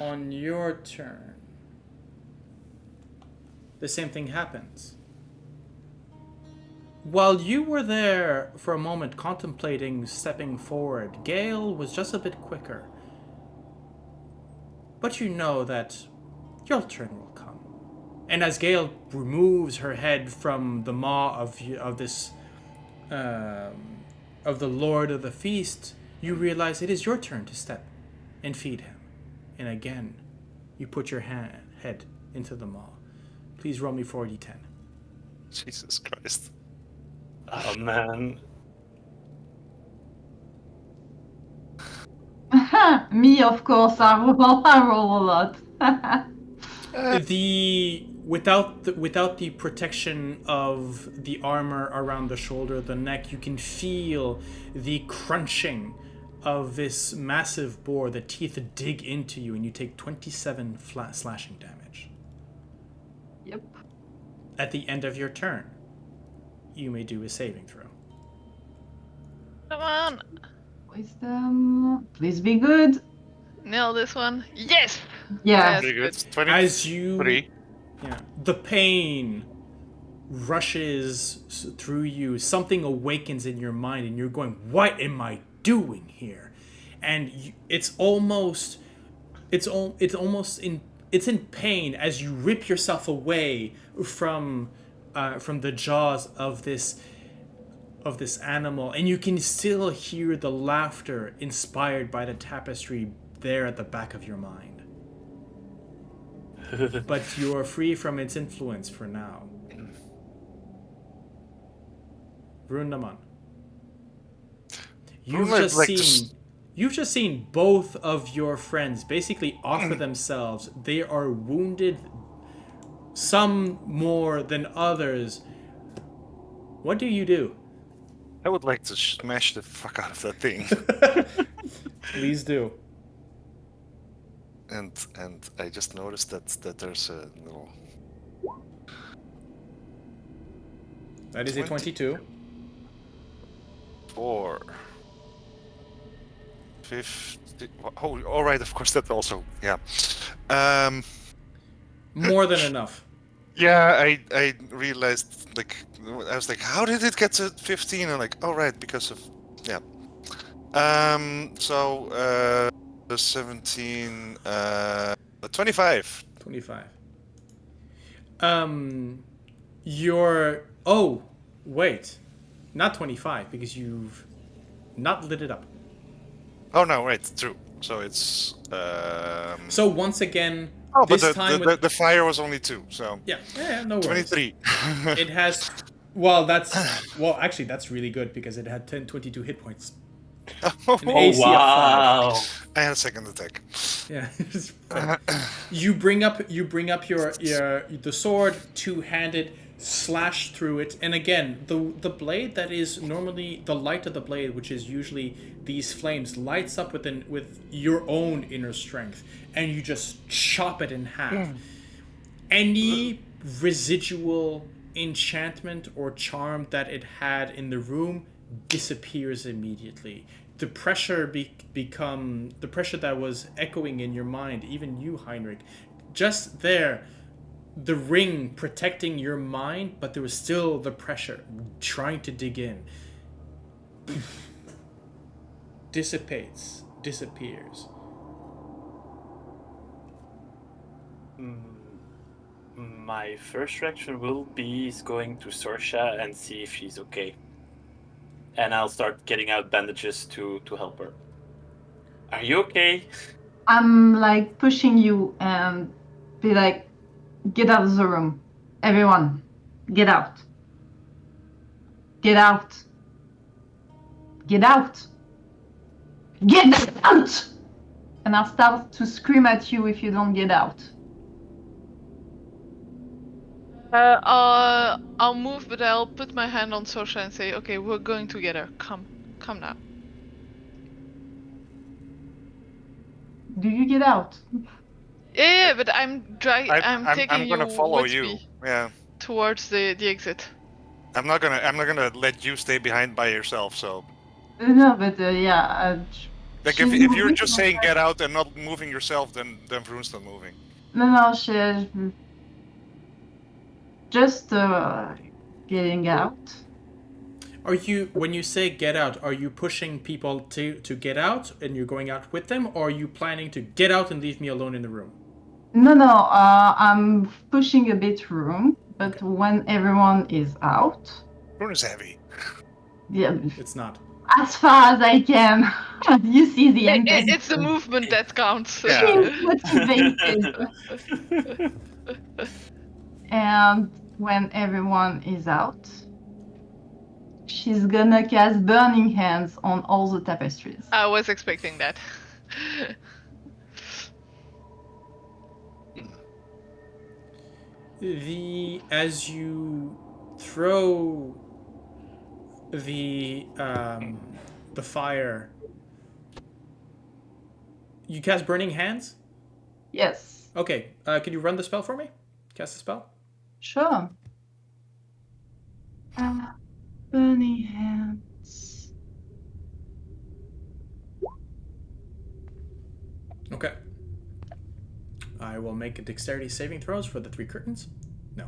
on your turn, the same thing happens. While you were there for a moment contemplating stepping forward, Gale was just a bit quicker. But you know that your turn will come. And as Gale removes her head from the maw of the Lord of the Feast, you realize it is your turn to step and feed him. And again, you put your head into the maw. Please roll me 4d10. Jesus Christ. Oh man. Me, of course, I roll a lot. Without the protection of the armor around the shoulder, the neck, you can feel the crunching of this massive boar. The teeth dig into you, and you take 27 flat slashing damage. Yep. At the end of your turn, you may do a saving throw. Come on. Wisdom. Please be good. Nail this one. Yes! Yeah. Pretty good. Good. 23. As you, the pain rushes through you. Something awakens in your mind, and you're going, "What am I doing here?" And it's in pain as you rip yourself away from the jaws of this animal, and you can still hear the laughter inspired by the tapestry there at the back of your mind. But you are free from its influence for now. Vroondomon. You've just seen both of your friends basically offer themselves. They are wounded, some more than others. What do you do? I would like to smash the fuck out of that thing. Please do. And I just noticed that there's a little... That is a 22. 4... 50... Oh, alright, of course, that also, yeah. More than enough. Yeah, I realized, like, I was like, how did it get to 15? And like, oh right, because of, yeah. So, the 17, 25. 25. Oh, wait. Not 25, because you've not lit it up. Oh no, right, true. So it's, So once again, oh, but this time the fire was only 2, so... Yeah, no worries. 23. It has... actually, that's really good, because it had 22 hit points. An AC of 5. Wow. I had a second attack. Yeah. You bring up the sword, two-handed, slash through it, and again, the blade that is normally the light of the blade, which is usually these flames, lights up with your own inner strength, and you just chop it in half. Any residual enchantment or charm that it had in the room disappears immediately. The pressure the pressure that was echoing in your mind, even you, Heinrich, just there, the ring protecting your mind, but there was still the pressure trying to dig in. Disappears. My first reaction will be going to Sorsha and see if she's okay. And I'll start getting out bandages to help her. Are you okay? I'm like pushing you and be like, get out of the room. Everyone, get out. Get out. Get out. Get out! and I'll start to scream at you if you don't get out. I'll move, but I'll put my hand on Sorsha and say, "Okay, we're going together. Come now." Do you get out? Yeah, but I'm taking I'm gonna you follow with you. me Yeah. towards the exit. I'm not gonna let you stay behind by yourself. So, No, but yeah. like, She's if you're moving, just saying get out and not moving yourself, then Vroon's not moving. No, she's just getting out. Are you, when you say get out, are you pushing people to get out and you're going out with them, or are you planning to get out and leave me alone in the room? No, I'm pushing a bit room, but Okay. when everyone is out, Vroon is heavy. yeah, It's not. as far as I can. You see the end. It's the movement that counts. Yeah. Motivated. And when everyone is out, she's gonna cast Burning Hands on all the tapestries. I was expecting that. As you throw the fire, you cast Burning Hands? Yes, Okay, can you run the spell for me? Cast the spell? sure. Burning Hands. Okay. I will make a dexterity saving throws for the 3 curtains. No.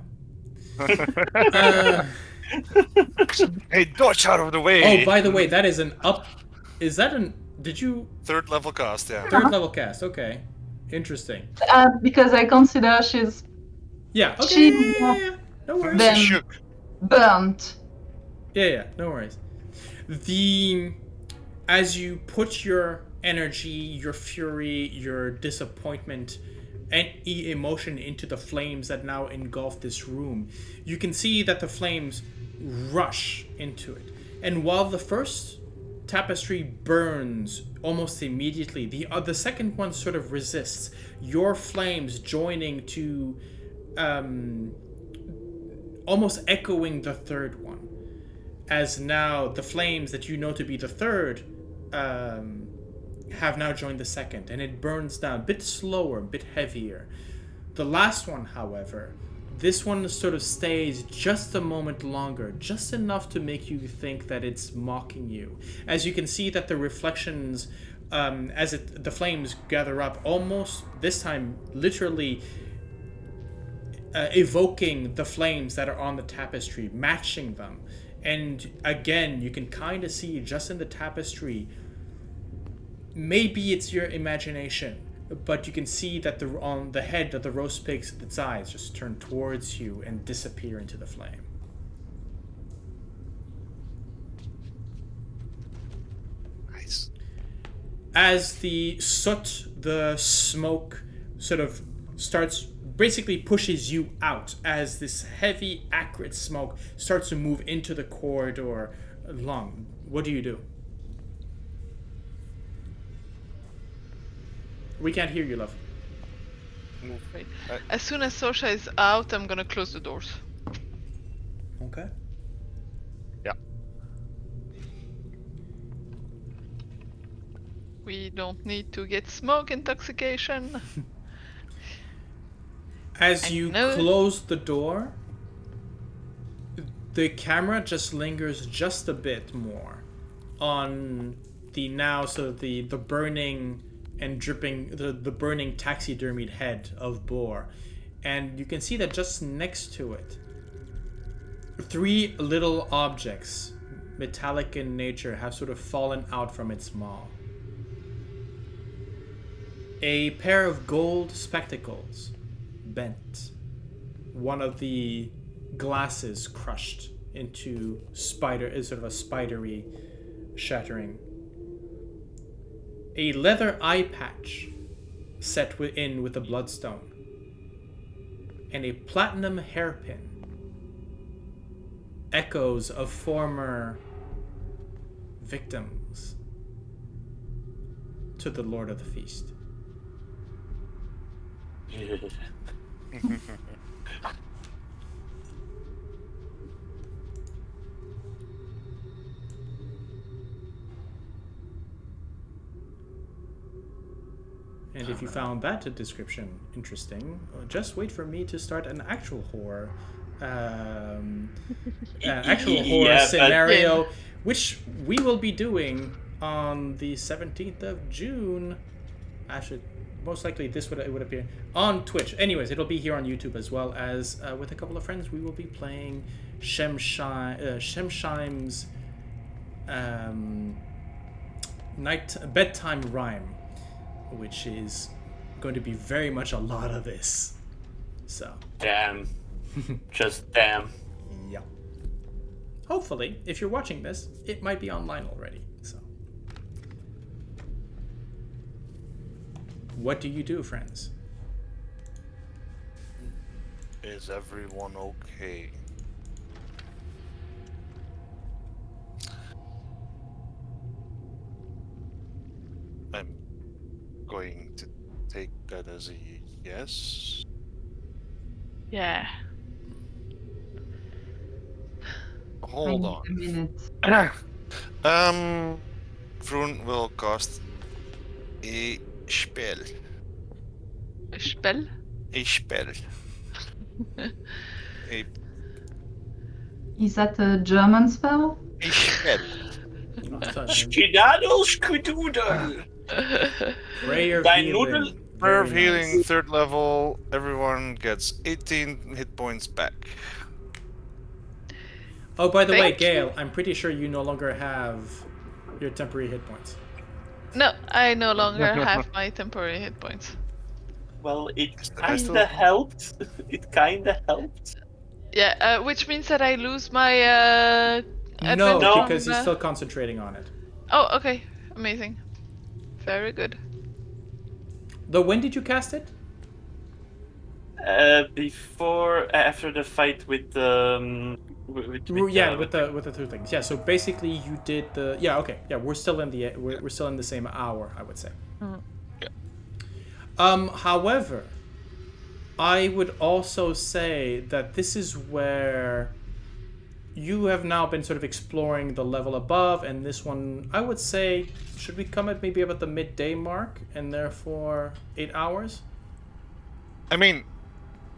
Hey, dodge out of the way! Oh, by the way, that is an up... Is that an... Did you... 3rd level cast, yeah. 3rd level cast, okay. Interesting. Because I consider she's Yeah, okay. She- Yeah. No worries. Then- Shook. burnt. Yeah, no worries. As you put your energy, your fury, your disappointment, and emotion into the flames that now engulf this room, you can see that the flames rush into it. And while the first tapestry burns almost immediately, the second one sort of resists, your flames joining to almost echoing the third one, as now the flames that you know to be the third have now joined the second, and it burns down a bit slower, a bit heavier. The last one, however, this one sort of stays just a moment longer, just enough to make you think that it's mocking you. As you can see that the reflections, the flames gather up, almost this time literally evoking the flames that are on the tapestry, matching them. And again, you can kind of see just in the tapestry, maybe it's your imagination, but you can see that on the head of the roast pig's its eyes just turn towards you and disappear into the flame. Nice. As the soot, the smoke sort of basically pushes you out, as this heavy, acrid smoke starts to move into the corridor along. What do you do? We can't hear you, love. Wait. As soon as Sorsha is out, I'm gonna close the doors. Okay. Yeah. We don't need to get smoke intoxication. As I you know. close the door, the camera just lingers just a bit more on the now sort of the burning and dripping, the burning taxidermied head of Boar. And you can see that just next to it, 3 little objects, metallic in nature, have sort of fallen out from its maw. A pair of gold spectacles, bent. One of the glasses crushed into sort of a spidery shattering. A leather eye patch set within with a bloodstone. And a platinum hairpin. Echoes of former victims to the Lord of the Feast. And if you found that description interesting, just wait for me to start an actual horror, Yeah, but- scenario, which we will be doing on the 17th of June. Actually, most likely it would appear on Twitch. Anyways, it'll be here on YouTube as well as with a couple of friends. We will be playing Shemsheim's bedtime rhyme, which is going to be very much a lot of this. So. Damn. Just damn. Yeah. Hopefully, if you're watching this, it might be online already. So. What do you do, friends? Is everyone okay? I'm going to take that as a yes. Yeah. Hold I on. need a minute. Vroon will cast a spell. A spell? A spell. a Is that a German spell? spell. Skedaddle, skedoodle. Prayer of Dein healing. Nudel- Prayer of Very healing, nice. 3rd level. Everyone gets 18 hit points back. Oh, by the way, Thank you. Gale, I'm pretty sure you no longer have your temporary hit points. No, I no longer have my temporary hit points. Well, it I still- kinda helped. It kinda helped. Yeah, which means that I lose my No, advantage No. because from, he's still concentrating on it. Oh, okay. Amazing. Very good. Though, when did you cast it? After the fight with Yeah, with the two things. Yeah, so basically you did the. Yeah, okay. Yeah, we're still in the same hour, I would say. However, I would also say that this is where you have now been sort of exploring the level above, and this one, I would say, should we come at maybe about the midday mark, and therefore 8 hours? I mean,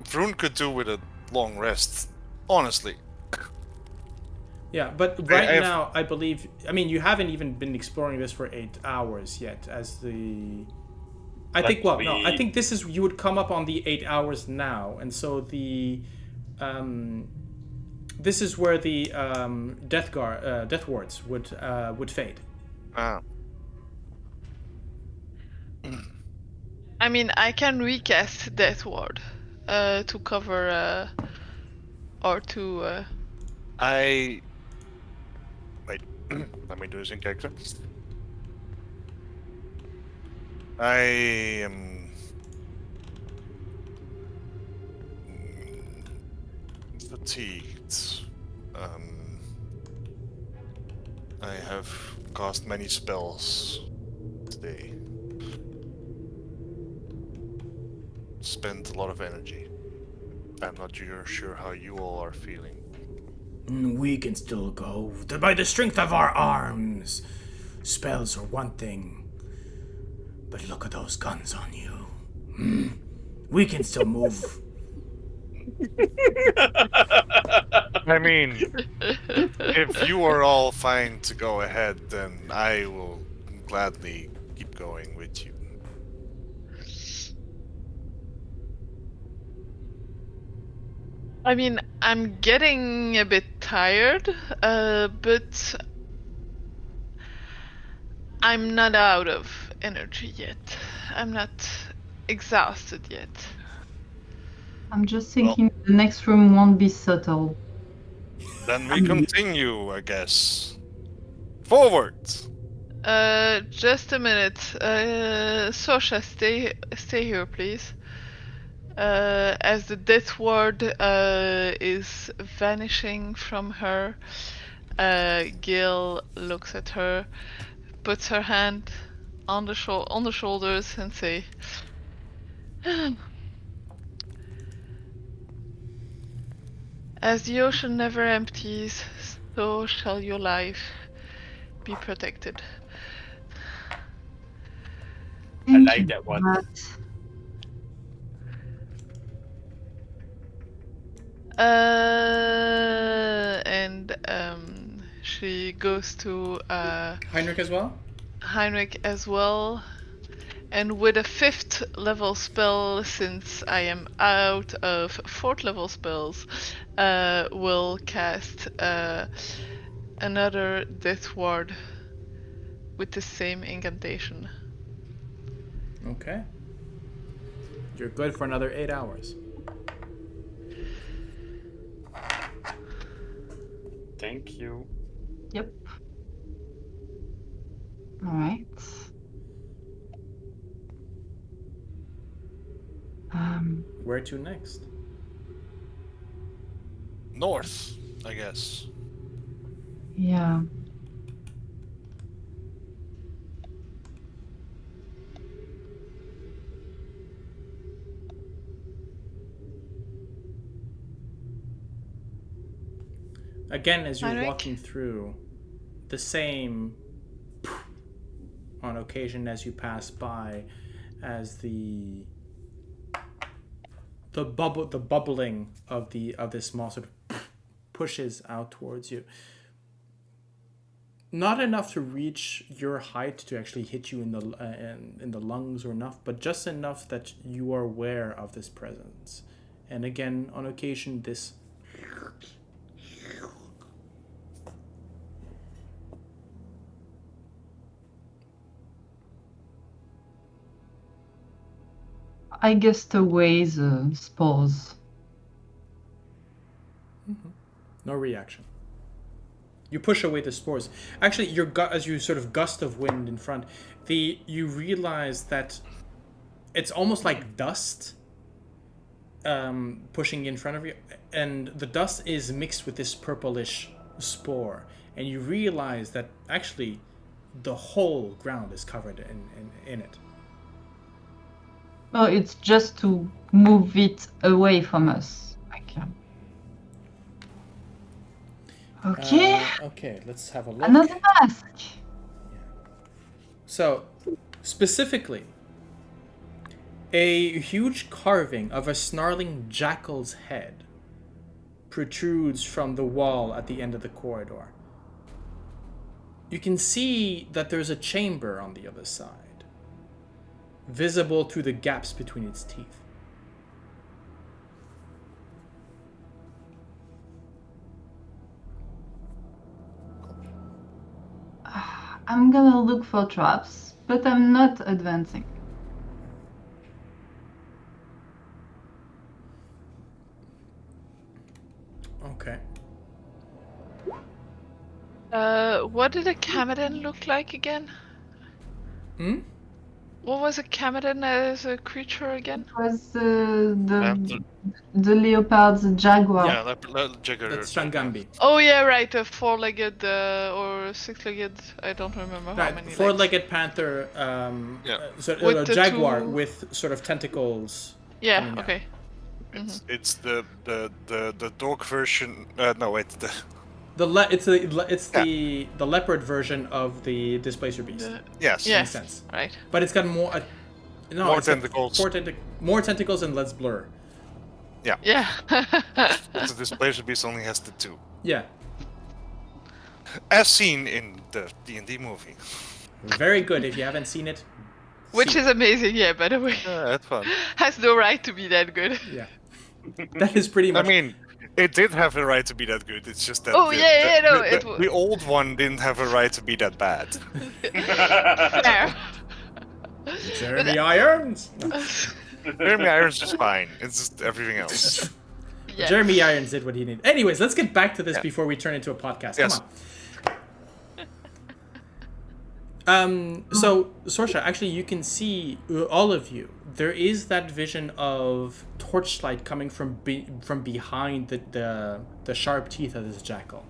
Vroon could do with a long rest, honestly. Yeah, but right I have- now, I believe... I mean, you haven't even been exploring this for 8 hours yet, as the... I think, well, no, I think this is... You would come up on the 8 hours now, and so the... this is where the death wards would fade. Ah. I mean, I can recast Death Ward to cover or to. Wait, let me do this in character. I am fatigued. I have cast many spells today. Spent a lot of energy. I'm not sure how you all are feeling. We can still go by the strength of our arms. Spells are one thing, but look at those guns on you. We can still move. I mean, if you are all fine to go ahead, then I will gladly keep going with you. I mean, I'm getting a bit tired, but I'm not out of energy yet. I'm not exhausted yet. I'm just thinking the next room won't be subtle. Then we continue, I guess. Forward! Just a minute. Sorsha, stay here, please. As the death ward is vanishing from her, Gale looks at her, puts her hand on the shoulders, and say, As the ocean never empties, so shall your life be protected. Thank like you that for one. that. And she goes to Heinrich as well? Heinrich as well. And with a 5th level spell, since I am out of 4th level spells, will cast another Death Ward with the same incantation. Okay. You're good for another 8 hours. Thank you. Yep. All right. Where to next? North, I guess. Yeah. Again, as you're Heinrich? walking through, the same on occasion as you pass by, as the bubbling of this moss sort of pushes out towards you. Not enough to reach your height to actually hit you in the lungs or enough, but just enough that you are aware of this presence. And again, on occasion, this I guessed away the spores. no reaction. You push away the spores. Actually, as you sort of gust of wind in front, you realize that it's almost like dust pushing in front of you, and the dust is mixed with this purplish spore, and you realize that actually the whole ground is covered in it. Oh, it's just to move it away from us. Okay. Okay, let's have a look. Another mask. So, specifically, a huge carving of a snarling jackal's head protrudes from the wall at the end of the corridor. You can see that there's a chamber on the other side, visible through the gaps between its teeth. I'm gonna look for traps, but I'm not advancing. Okay. What did a Camadin look like again? What was a Camadin as a creature again? It was the leopard, the jaguar. Yeah, Jagger. That's Shangambi. Oh yeah, right, a 4-legged or 6-legged. I don't remember how Right, many. four-legged panther, With a the jaguar two- with sort of tentacles. Yeah. coming out. Okay. It's the dog version. No, wait. It's the leopard version of the Displacer Beast. Yes. Yeah. Makes sense. Right. But it's got more. More it's got tentacles. More tentacles and less blur. Yeah. The Displacer Beast only has the 2. Yeah. As seen in the D&D movie. Very good. If you haven't seen it. Which is amazing, yeah, by the way. Yeah, that's fun. Has no right to be that good. Yeah. That is pretty much. I mean, it did have a right to be that good. It's just that the old one didn't have a right to be that bad. Fair. Jeremy Irons. Jeremy Irons is fine. It's just everything else. Yeah. Jeremy Irons did what he needed. Anyways, let's get back to this before we turn into a podcast. Yes. Come on. So, Sorsha, actually, you can see, all of you, there is that vision of torchlight coming from behind the sharp teeth of this jackal.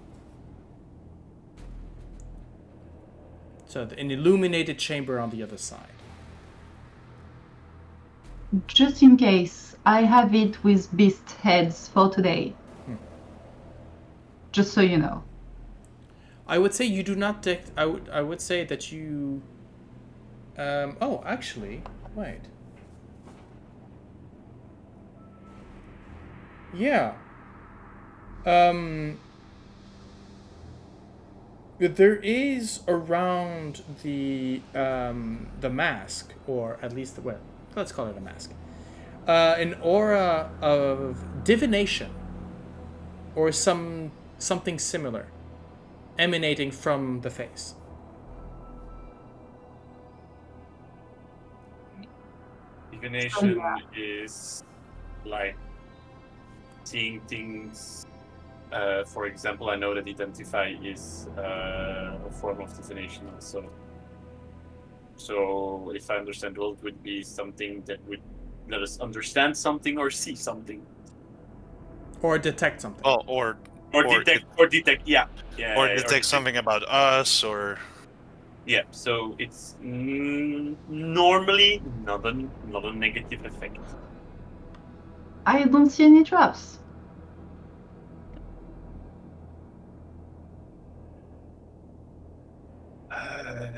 So, an illuminated chamber on the other side. Just in case, I have it with beast heads for today. Just so you know. I would say you do not detect. I would say that you. Oh, actually, wait. Yeah. There is around the mask, or at least let's call it a mask. An aura of divination, or something similar, emanating from the face. Divination is like seeing things. For example, I know that identify is a form of divination also. So, if I understand well, it would be something that would let us understand something or see something. Or detect something. Oh, or detect, yeah. Or detect something about us, or... Yeah, so it's normally not a negative effect. I don't see any traps.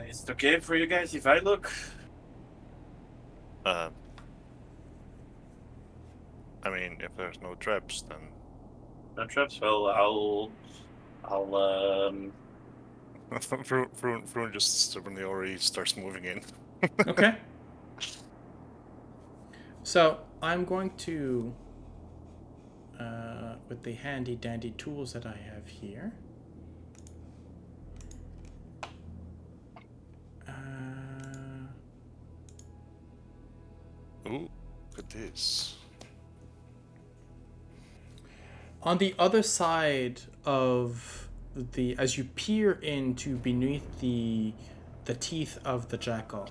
Is it okay for you guys if I look? I mean, if there's no traps, then... No traps? Well, I'll Vroon just stubbornly already starts moving in. Okay. So I'm going to, with the handy dandy tools that I have here. Ooh, look at this. On the other side of as you peer into beneath the teeth of the jackal,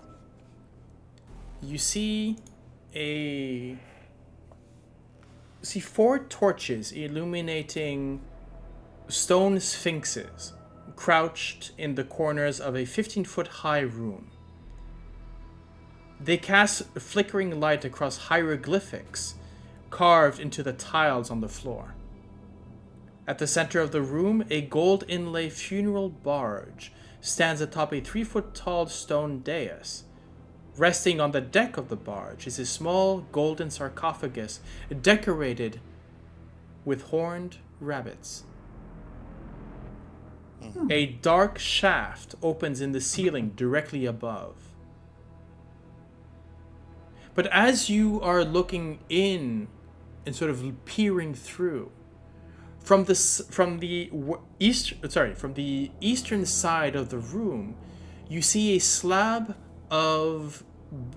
you see four torches illuminating stone sphinxes crouched in the corners of a 15-foot high room. They cast flickering light across hieroglyphics carved into the tiles on the floor. At the center of the room, a gold inlay funeral barge stands atop a 3-foot tall stone dais. Resting on the deck of the barge is a small golden sarcophagus decorated with horned rabbits. A dark shaft opens in the ceiling directly above. But as you are looking in and sort of peering through, from the eastern side of the room, you see a slab of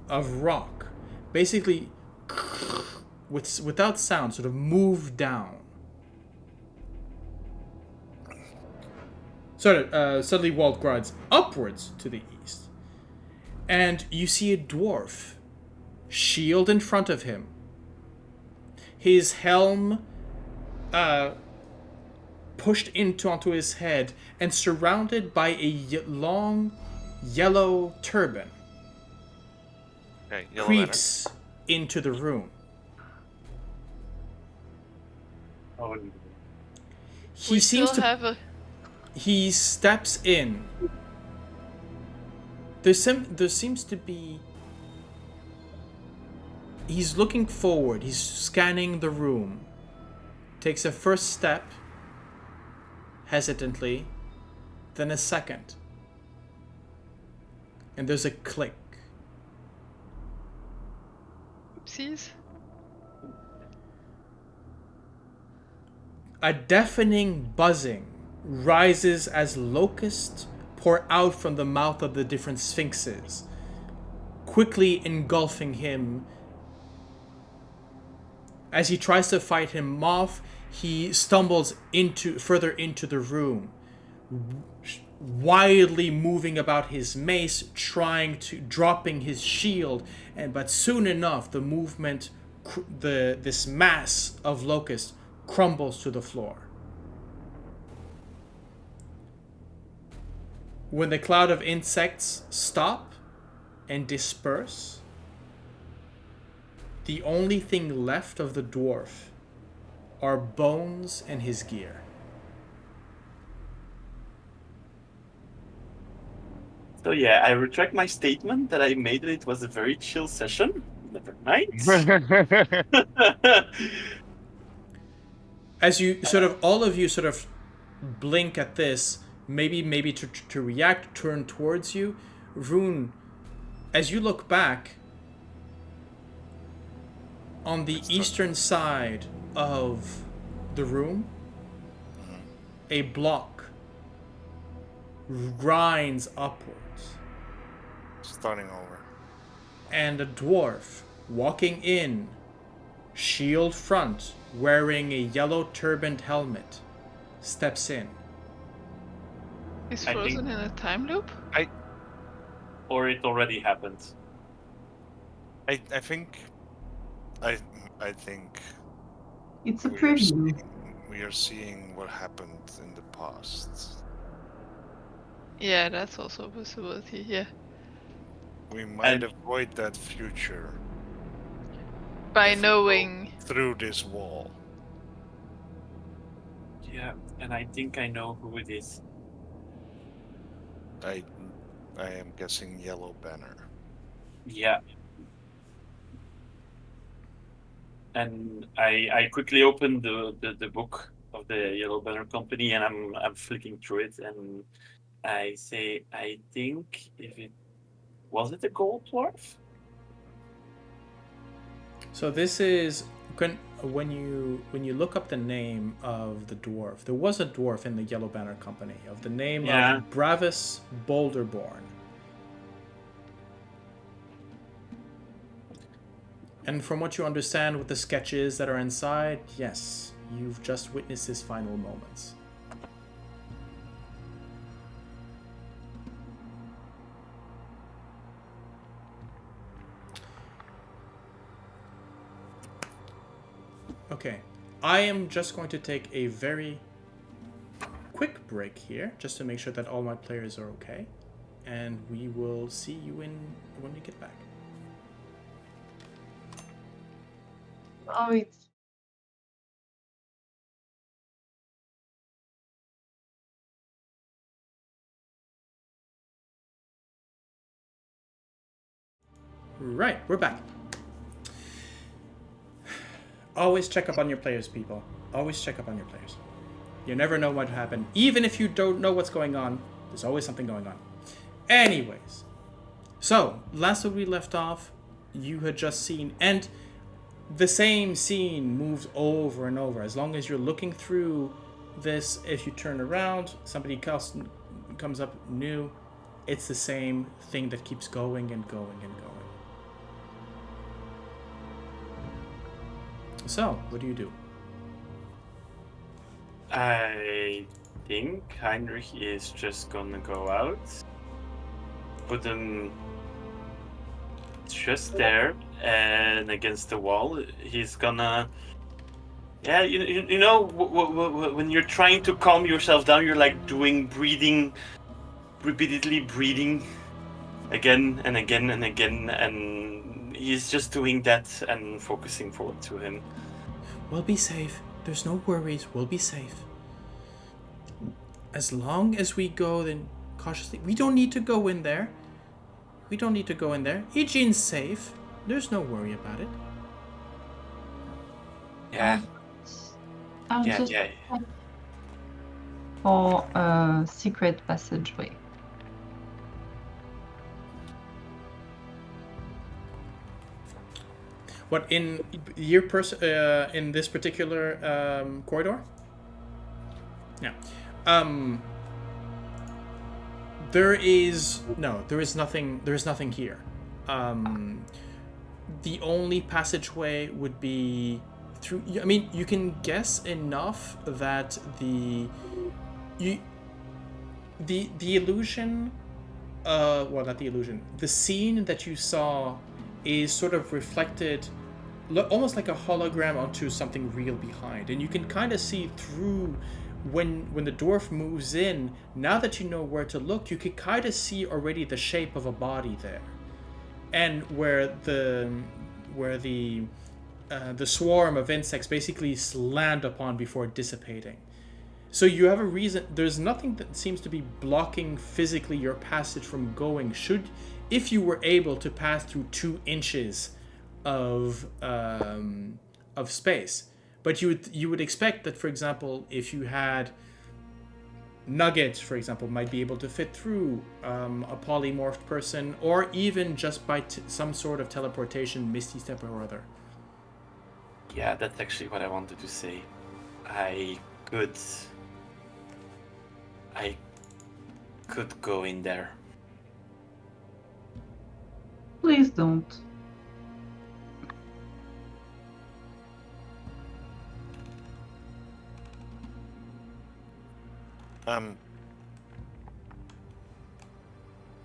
rock, basically without sound, sort of move down. Suddenly Walt glides upwards to the east, and you see a dwarf, shield in front of him, his helm pushed onto his head, and surrounded by a long yellow turban. Okay, yellow Creeps into the room. Oh, He seems to. have a. He steps in. There seems to be. He's looking forward. He's scanning the room. Takes a first step. Hesitantly. Then a second. And there's a click. Oopsies. A deafening buzzing rises as locusts pour out from the mouth of the different sphinxes, quickly engulfing him. As he tries to fight him off, he stumbles further into the room, wildly moving about his mace, dropping his shield, but soon enough the movement, this mass of locusts crumbles to the floor. When the cloud of insects stop and disperse, the only thing left of the dwarf are bones and his gear. So yeah, I retract my statement that I made it was a very chill session. Never mind. As you sort of, all of you sort of blink at this, maybe to react, turn towards you. Vroon, as you look back, on the eastern side of the room, a block grinds upwards. Starting over. And a dwarf walking in, shield front, wearing a yellow turbaned helmet, steps in. Is I think- Frozen in a time loop? Or it already happened. I think It's a we are preview. we are seeing what happened in the past. Yeah, that's also a possibility. Yeah, We might And- avoid that future by if we go knowing. through this wall. Yeah, and I think I know who it is. I am guessing Yellow Banner. Yeah. And I quickly opened the book of the Yellow Banner Company, and I'm flicking through it, and I say, I think if it was it a gold dwarf? So this is when you look up the name of the dwarf. There was a dwarf in the Yellow Banner Company of the name Yeah. of Bravis Boulderborn. And from what you understand with the sketches that are inside, yes, you've just witnessed his final moments. Okay, I am just going to take a very quick break here, just to make sure that all my players are okay, and we will see you when we get back. Oh, it's Right, we're back. Always check up on your players, people. Always check up on your players. You never know what happened. Even if you don't know what's going on, there's always something going on. Anyways, so last time we left off, you had just seen, and the same scene moves over and over. As long as you're looking through this, if you turn around, somebody else comes up new. It's the same thing that keeps going and going and going. So, what do you do? I think Heinrich is just gonna go out, put him just there and against the wall. He's gonna, yeah, you know, when you're trying to calm yourself down, you're like doing breathing, repeatedly breathing, again and again and again, and he's just doing that and focusing forward to him. We'll be safe. There's no worries. We'll be safe. As long as we go then cautiously. We don't need to go in there. We don't need to go in there. Eugene's safe. There's no worry about it. Yeah, I'll yeah, just yeah. check for a secret passageway. What in your in this particular corridor? Yeah. There is nothing. There is nothing here. The only passageway would be through. I mean, you can guess enough that the illusion. Well, not the illusion. The scene that you saw is sort of reflected almost like a hologram onto something real behind, and you can kind of see through when the dwarf moves in. Now that you know where to look, you can kind of see already the shape of a body there, and where the swarm of insects basically land upon before dissipating. So you have a reason. There's nothing that seems to be blocking physically your passage from going. If you were able to pass through 2 inches of space, but you would expect that, for example, if you had Nuggets, for example, might be able to fit through a polymorphed person, or even just by some sort of teleportation, Misty Step or other. Yeah, that's actually what I wanted to say. I could go in there. Please don't.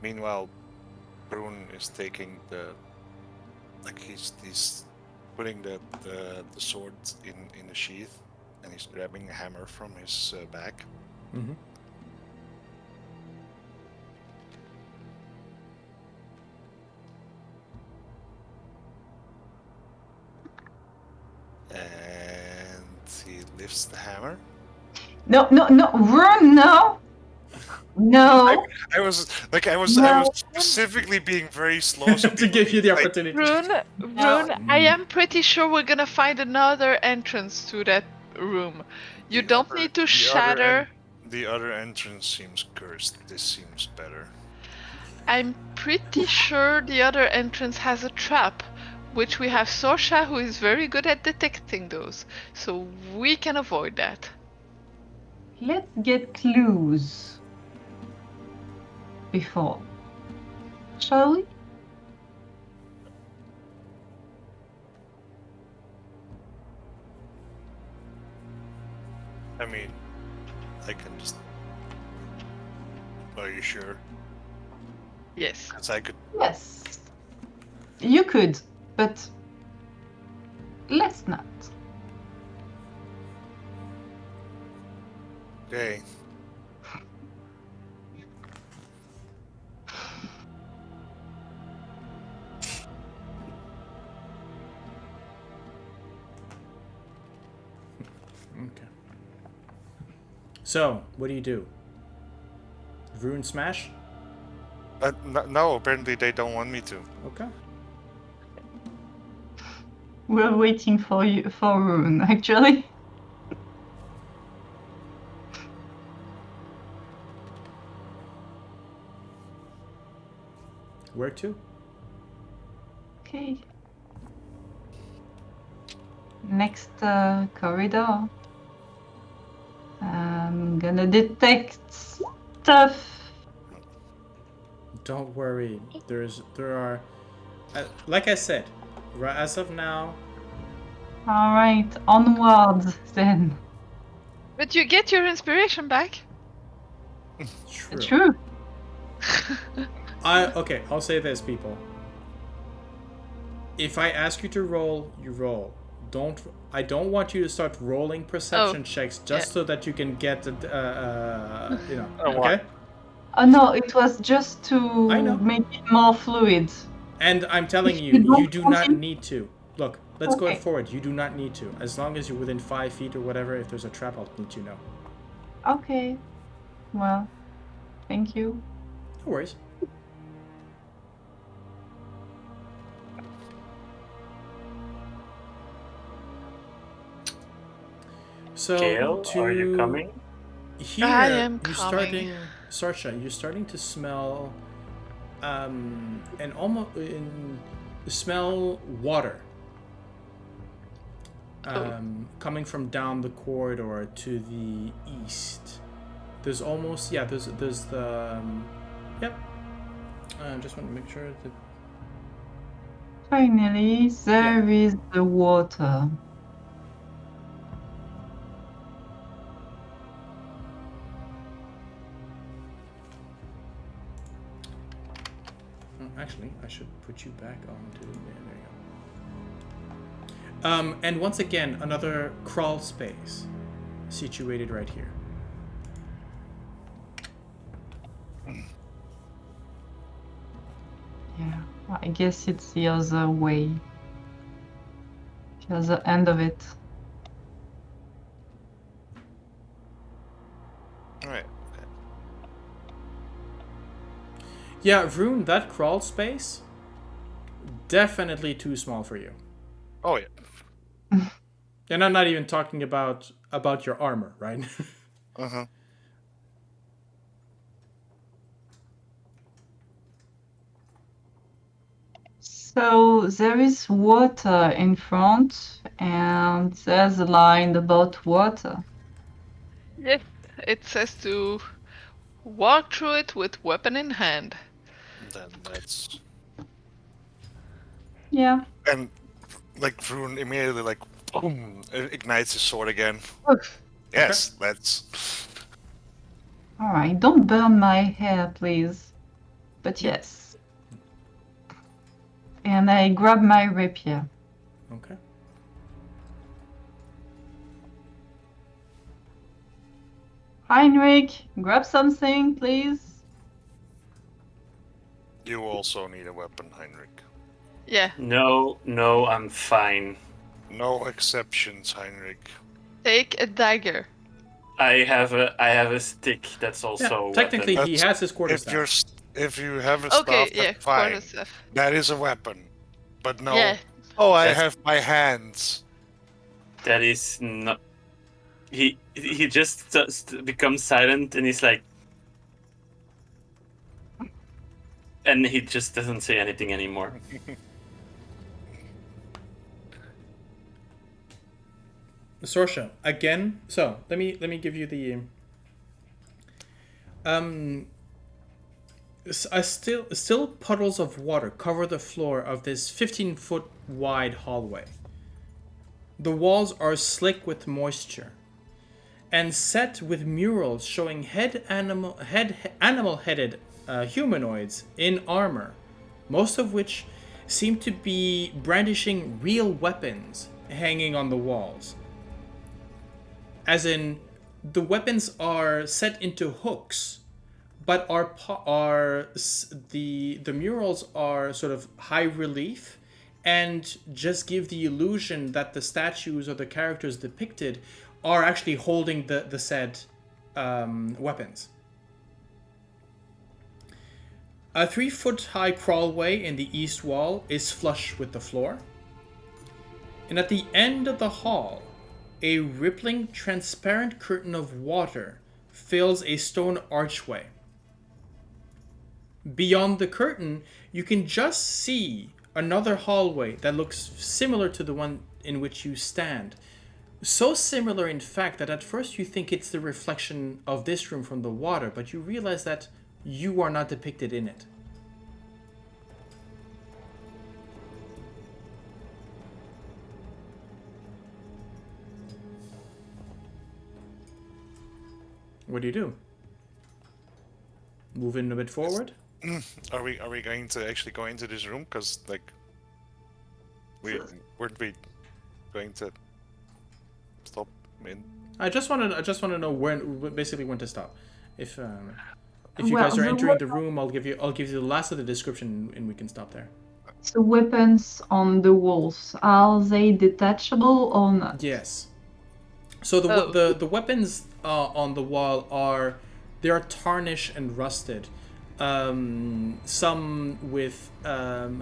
Meanwhile, Vroon is taking he's putting the sword in the sheath, and he's grabbing a hammer from his bag. Mm-hmm. And he lifts the hammer. No, Vroon, no! No! I was specifically being very slow To give you the opportunity. Vroon, I am pretty sure we're gonna find another entrance to that room. You don't need to shatter. The other entrance seems cursed. This seems better. I'm pretty sure the other entrance has a trap, which we have Sorsha, who is very good at detecting those, so we can avoid that. Let's get clues before. Shall we? I mean, I can just... Are you sure? Yes. Because I could... Yes. You could, but let's not. Okay. Okay. So, what do? Vroon smash? No, apparently they don't want me to. Okay. We're waiting for you, for Vroon, actually. Where to? Okay. Next corridor. I'm gonna detect stuff. Don't worry. There are, like I said, as of now. All right, onward then. But you get your inspiration back. True. Okay, I'll say this, people. If I ask you to roll, you roll. I don't want you to start rolling perception checks just so that you can get the, okay? Oh no, it was just to I know. make it more fluid. And I'm telling If you, you don't you do want not him- need to. Look, let's go Okay. forward. You do not need to. As long as you're within 5 feet or whatever, if there's a trap, I'll let you know. Okay. Well, thank you. No worries. So Gale, are you coming? Here, I am you're coming. Sorsha, you're starting to smell, smell water. Coming from down the corridor to the east. There's almost, there's the, yep. Just want to make sure that. Finally, there is the water. Actually, I should put you back onto there you go. And once again, another crawl space situated right here. Yeah, I guess it's the other way. The other end of it. Alright, okay. Yeah, Vroon, that crawl space, definitely too small for you. Oh yeah. And I'm not even talking about your armor, right? Uh-huh. So there is water in front, and there's a line about water. Yes, it says to walk through it with weapon in hand. Then that's... Yeah. And, like, Vroon immediately, like, boom, ignites his sword again. Oof. Yes, let's... All right, don't burn my hair, please. But yes. And I grab my rapier. Okay. Heinrich, grab something, please. You also need a weapon, Heinrich. Yeah, No, I'm fine. No exceptions, Heinrich. take a dagger. I have a stick that's also Yeah, a weapon. technically he That's- has his quarterstaff. If you have a Okay, staff, yeah, that's fine. quarterstaff. That is a weapon. But no. Yeah. Oh, I That's- have my hands. That is not. He just becomes silent and he's like, and he just doesn't say anything anymore. Sorsha, again. So let me give you the still puddles of water cover the floor of this 15-foot wide hallway. The walls are slick with moisture and set with murals showing animal-headed humanoids in armor, most of which seem to be brandishing real weapons hanging on the walls. As in, the weapons are set into hooks, but the murals are sort of high relief and just give the illusion that the statues or the characters depicted are actually holding the said weapons. A 3-foot high crawlway in the east wall is flush with the floor. And at the end of the hall, a rippling, transparent curtain of water fills a stone archway. Beyond the curtain, you can just see another hallway that looks similar to the one in which you stand. So similar, in fact, that at first you think it's the reflection of this room from the water, but you realize that you are not depicted in it. What do? Move in a bit forward? Are we going to actually go into this room? Because, like, weren't we going to stop in? I just want to know when to stop. If you Well, guys are the entering the room, I'll give you the last of the description and we can stop there. The weapons on the walls, are they detachable or not? Yes. So the weapons on the wall are tarnished and rusted. Some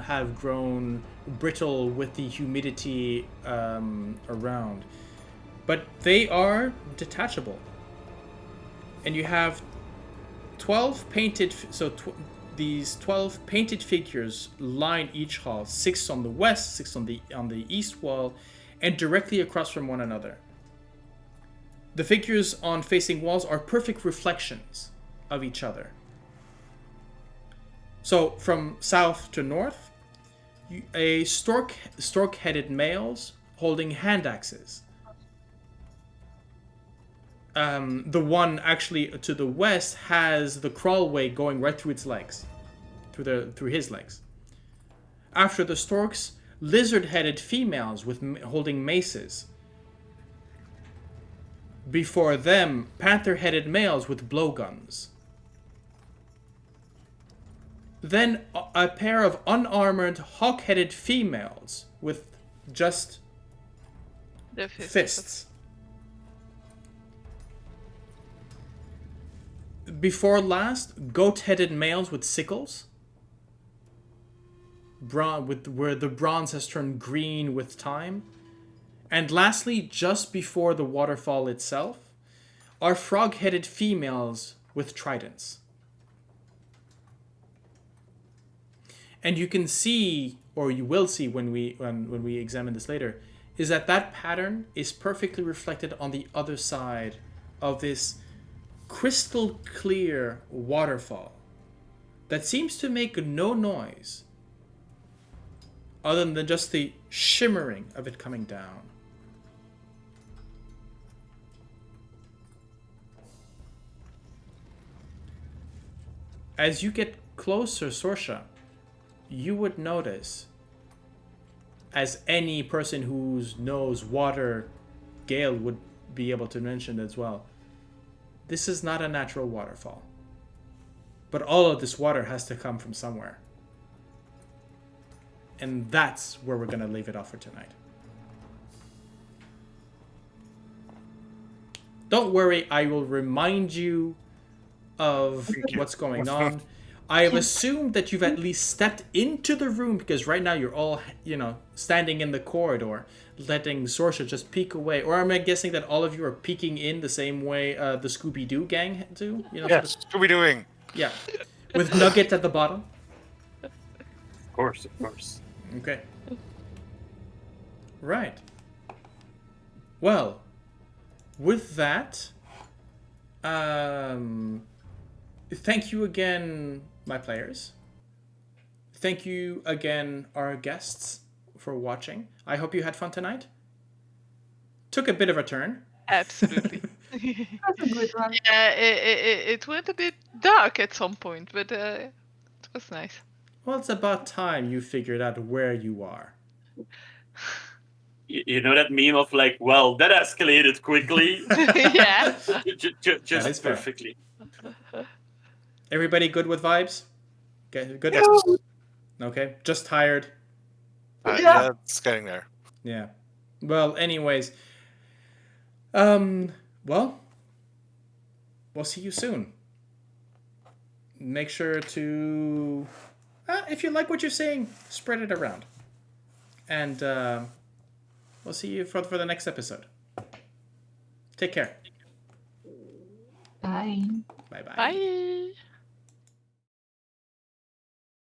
have grown brittle with the humidity around, but they are detachable. And you have 12 painted. These 12 painted figures line each hall, 6 on the west, 6 on the east wall, and directly across from one another. The figures on facing walls are perfect reflections of each other. So from south to north, a stork-headed males holding hand axes. The one actually to the west has the crawlway going right through its legs, through his legs. After the storks, lizard-headed females holding maces. Before them, panther-headed males with blowguns. Then a pair of unarmored, hawk-headed females with just fists. before last, goat-headed males with sickles. Where the bronze has turned green with time. And lastly, just before the waterfall itself, are frog-headed females with tridents. And you can see, or you will see when we examine this later, is that pattern is perfectly reflected on the other side of this crystal clear waterfall that seems to make no noise other than just the shimmering of it coming down. As you get closer, Sorsha, you would notice, as any person who knows water, Gale would be able to mention as well, this is not a natural waterfall. But all of this water has to come from somewhere. And that's where we're going to leave it off for tonight. Don't worry, I will remind you of what's going on. I have assumed that you've at least stepped into the room, because right now you're all, standing in the corridor, letting Sorsha just peek away. Or am I guessing that all of you are peeking in the same way the Scooby-Doo gang do? Yes, Scooby-Dooing. Yeah. With Nugget at the bottom? Of course. Okay. Right. Well, with that, thank you again, my players. Thank you again, our guests, for watching. I hope you had fun tonight. Took a bit of a turn. Absolutely. That's a good one. Yeah, it went a bit dark at some point, but it was nice. Well, it's about time you figured out where you are. You know that meme of like, well, that escalated quickly. Yeah. Just is fair. perfectly. Everybody good with vibes? Good? Yes. Okay, just tired. Yeah, it's getting there. Yeah. Well, anyways. Well, we'll see you soon. Make sure to... if you like what you're seeing, spread it around. And we'll see you for the next episode. Take care. Bye. Bye-bye. Bye.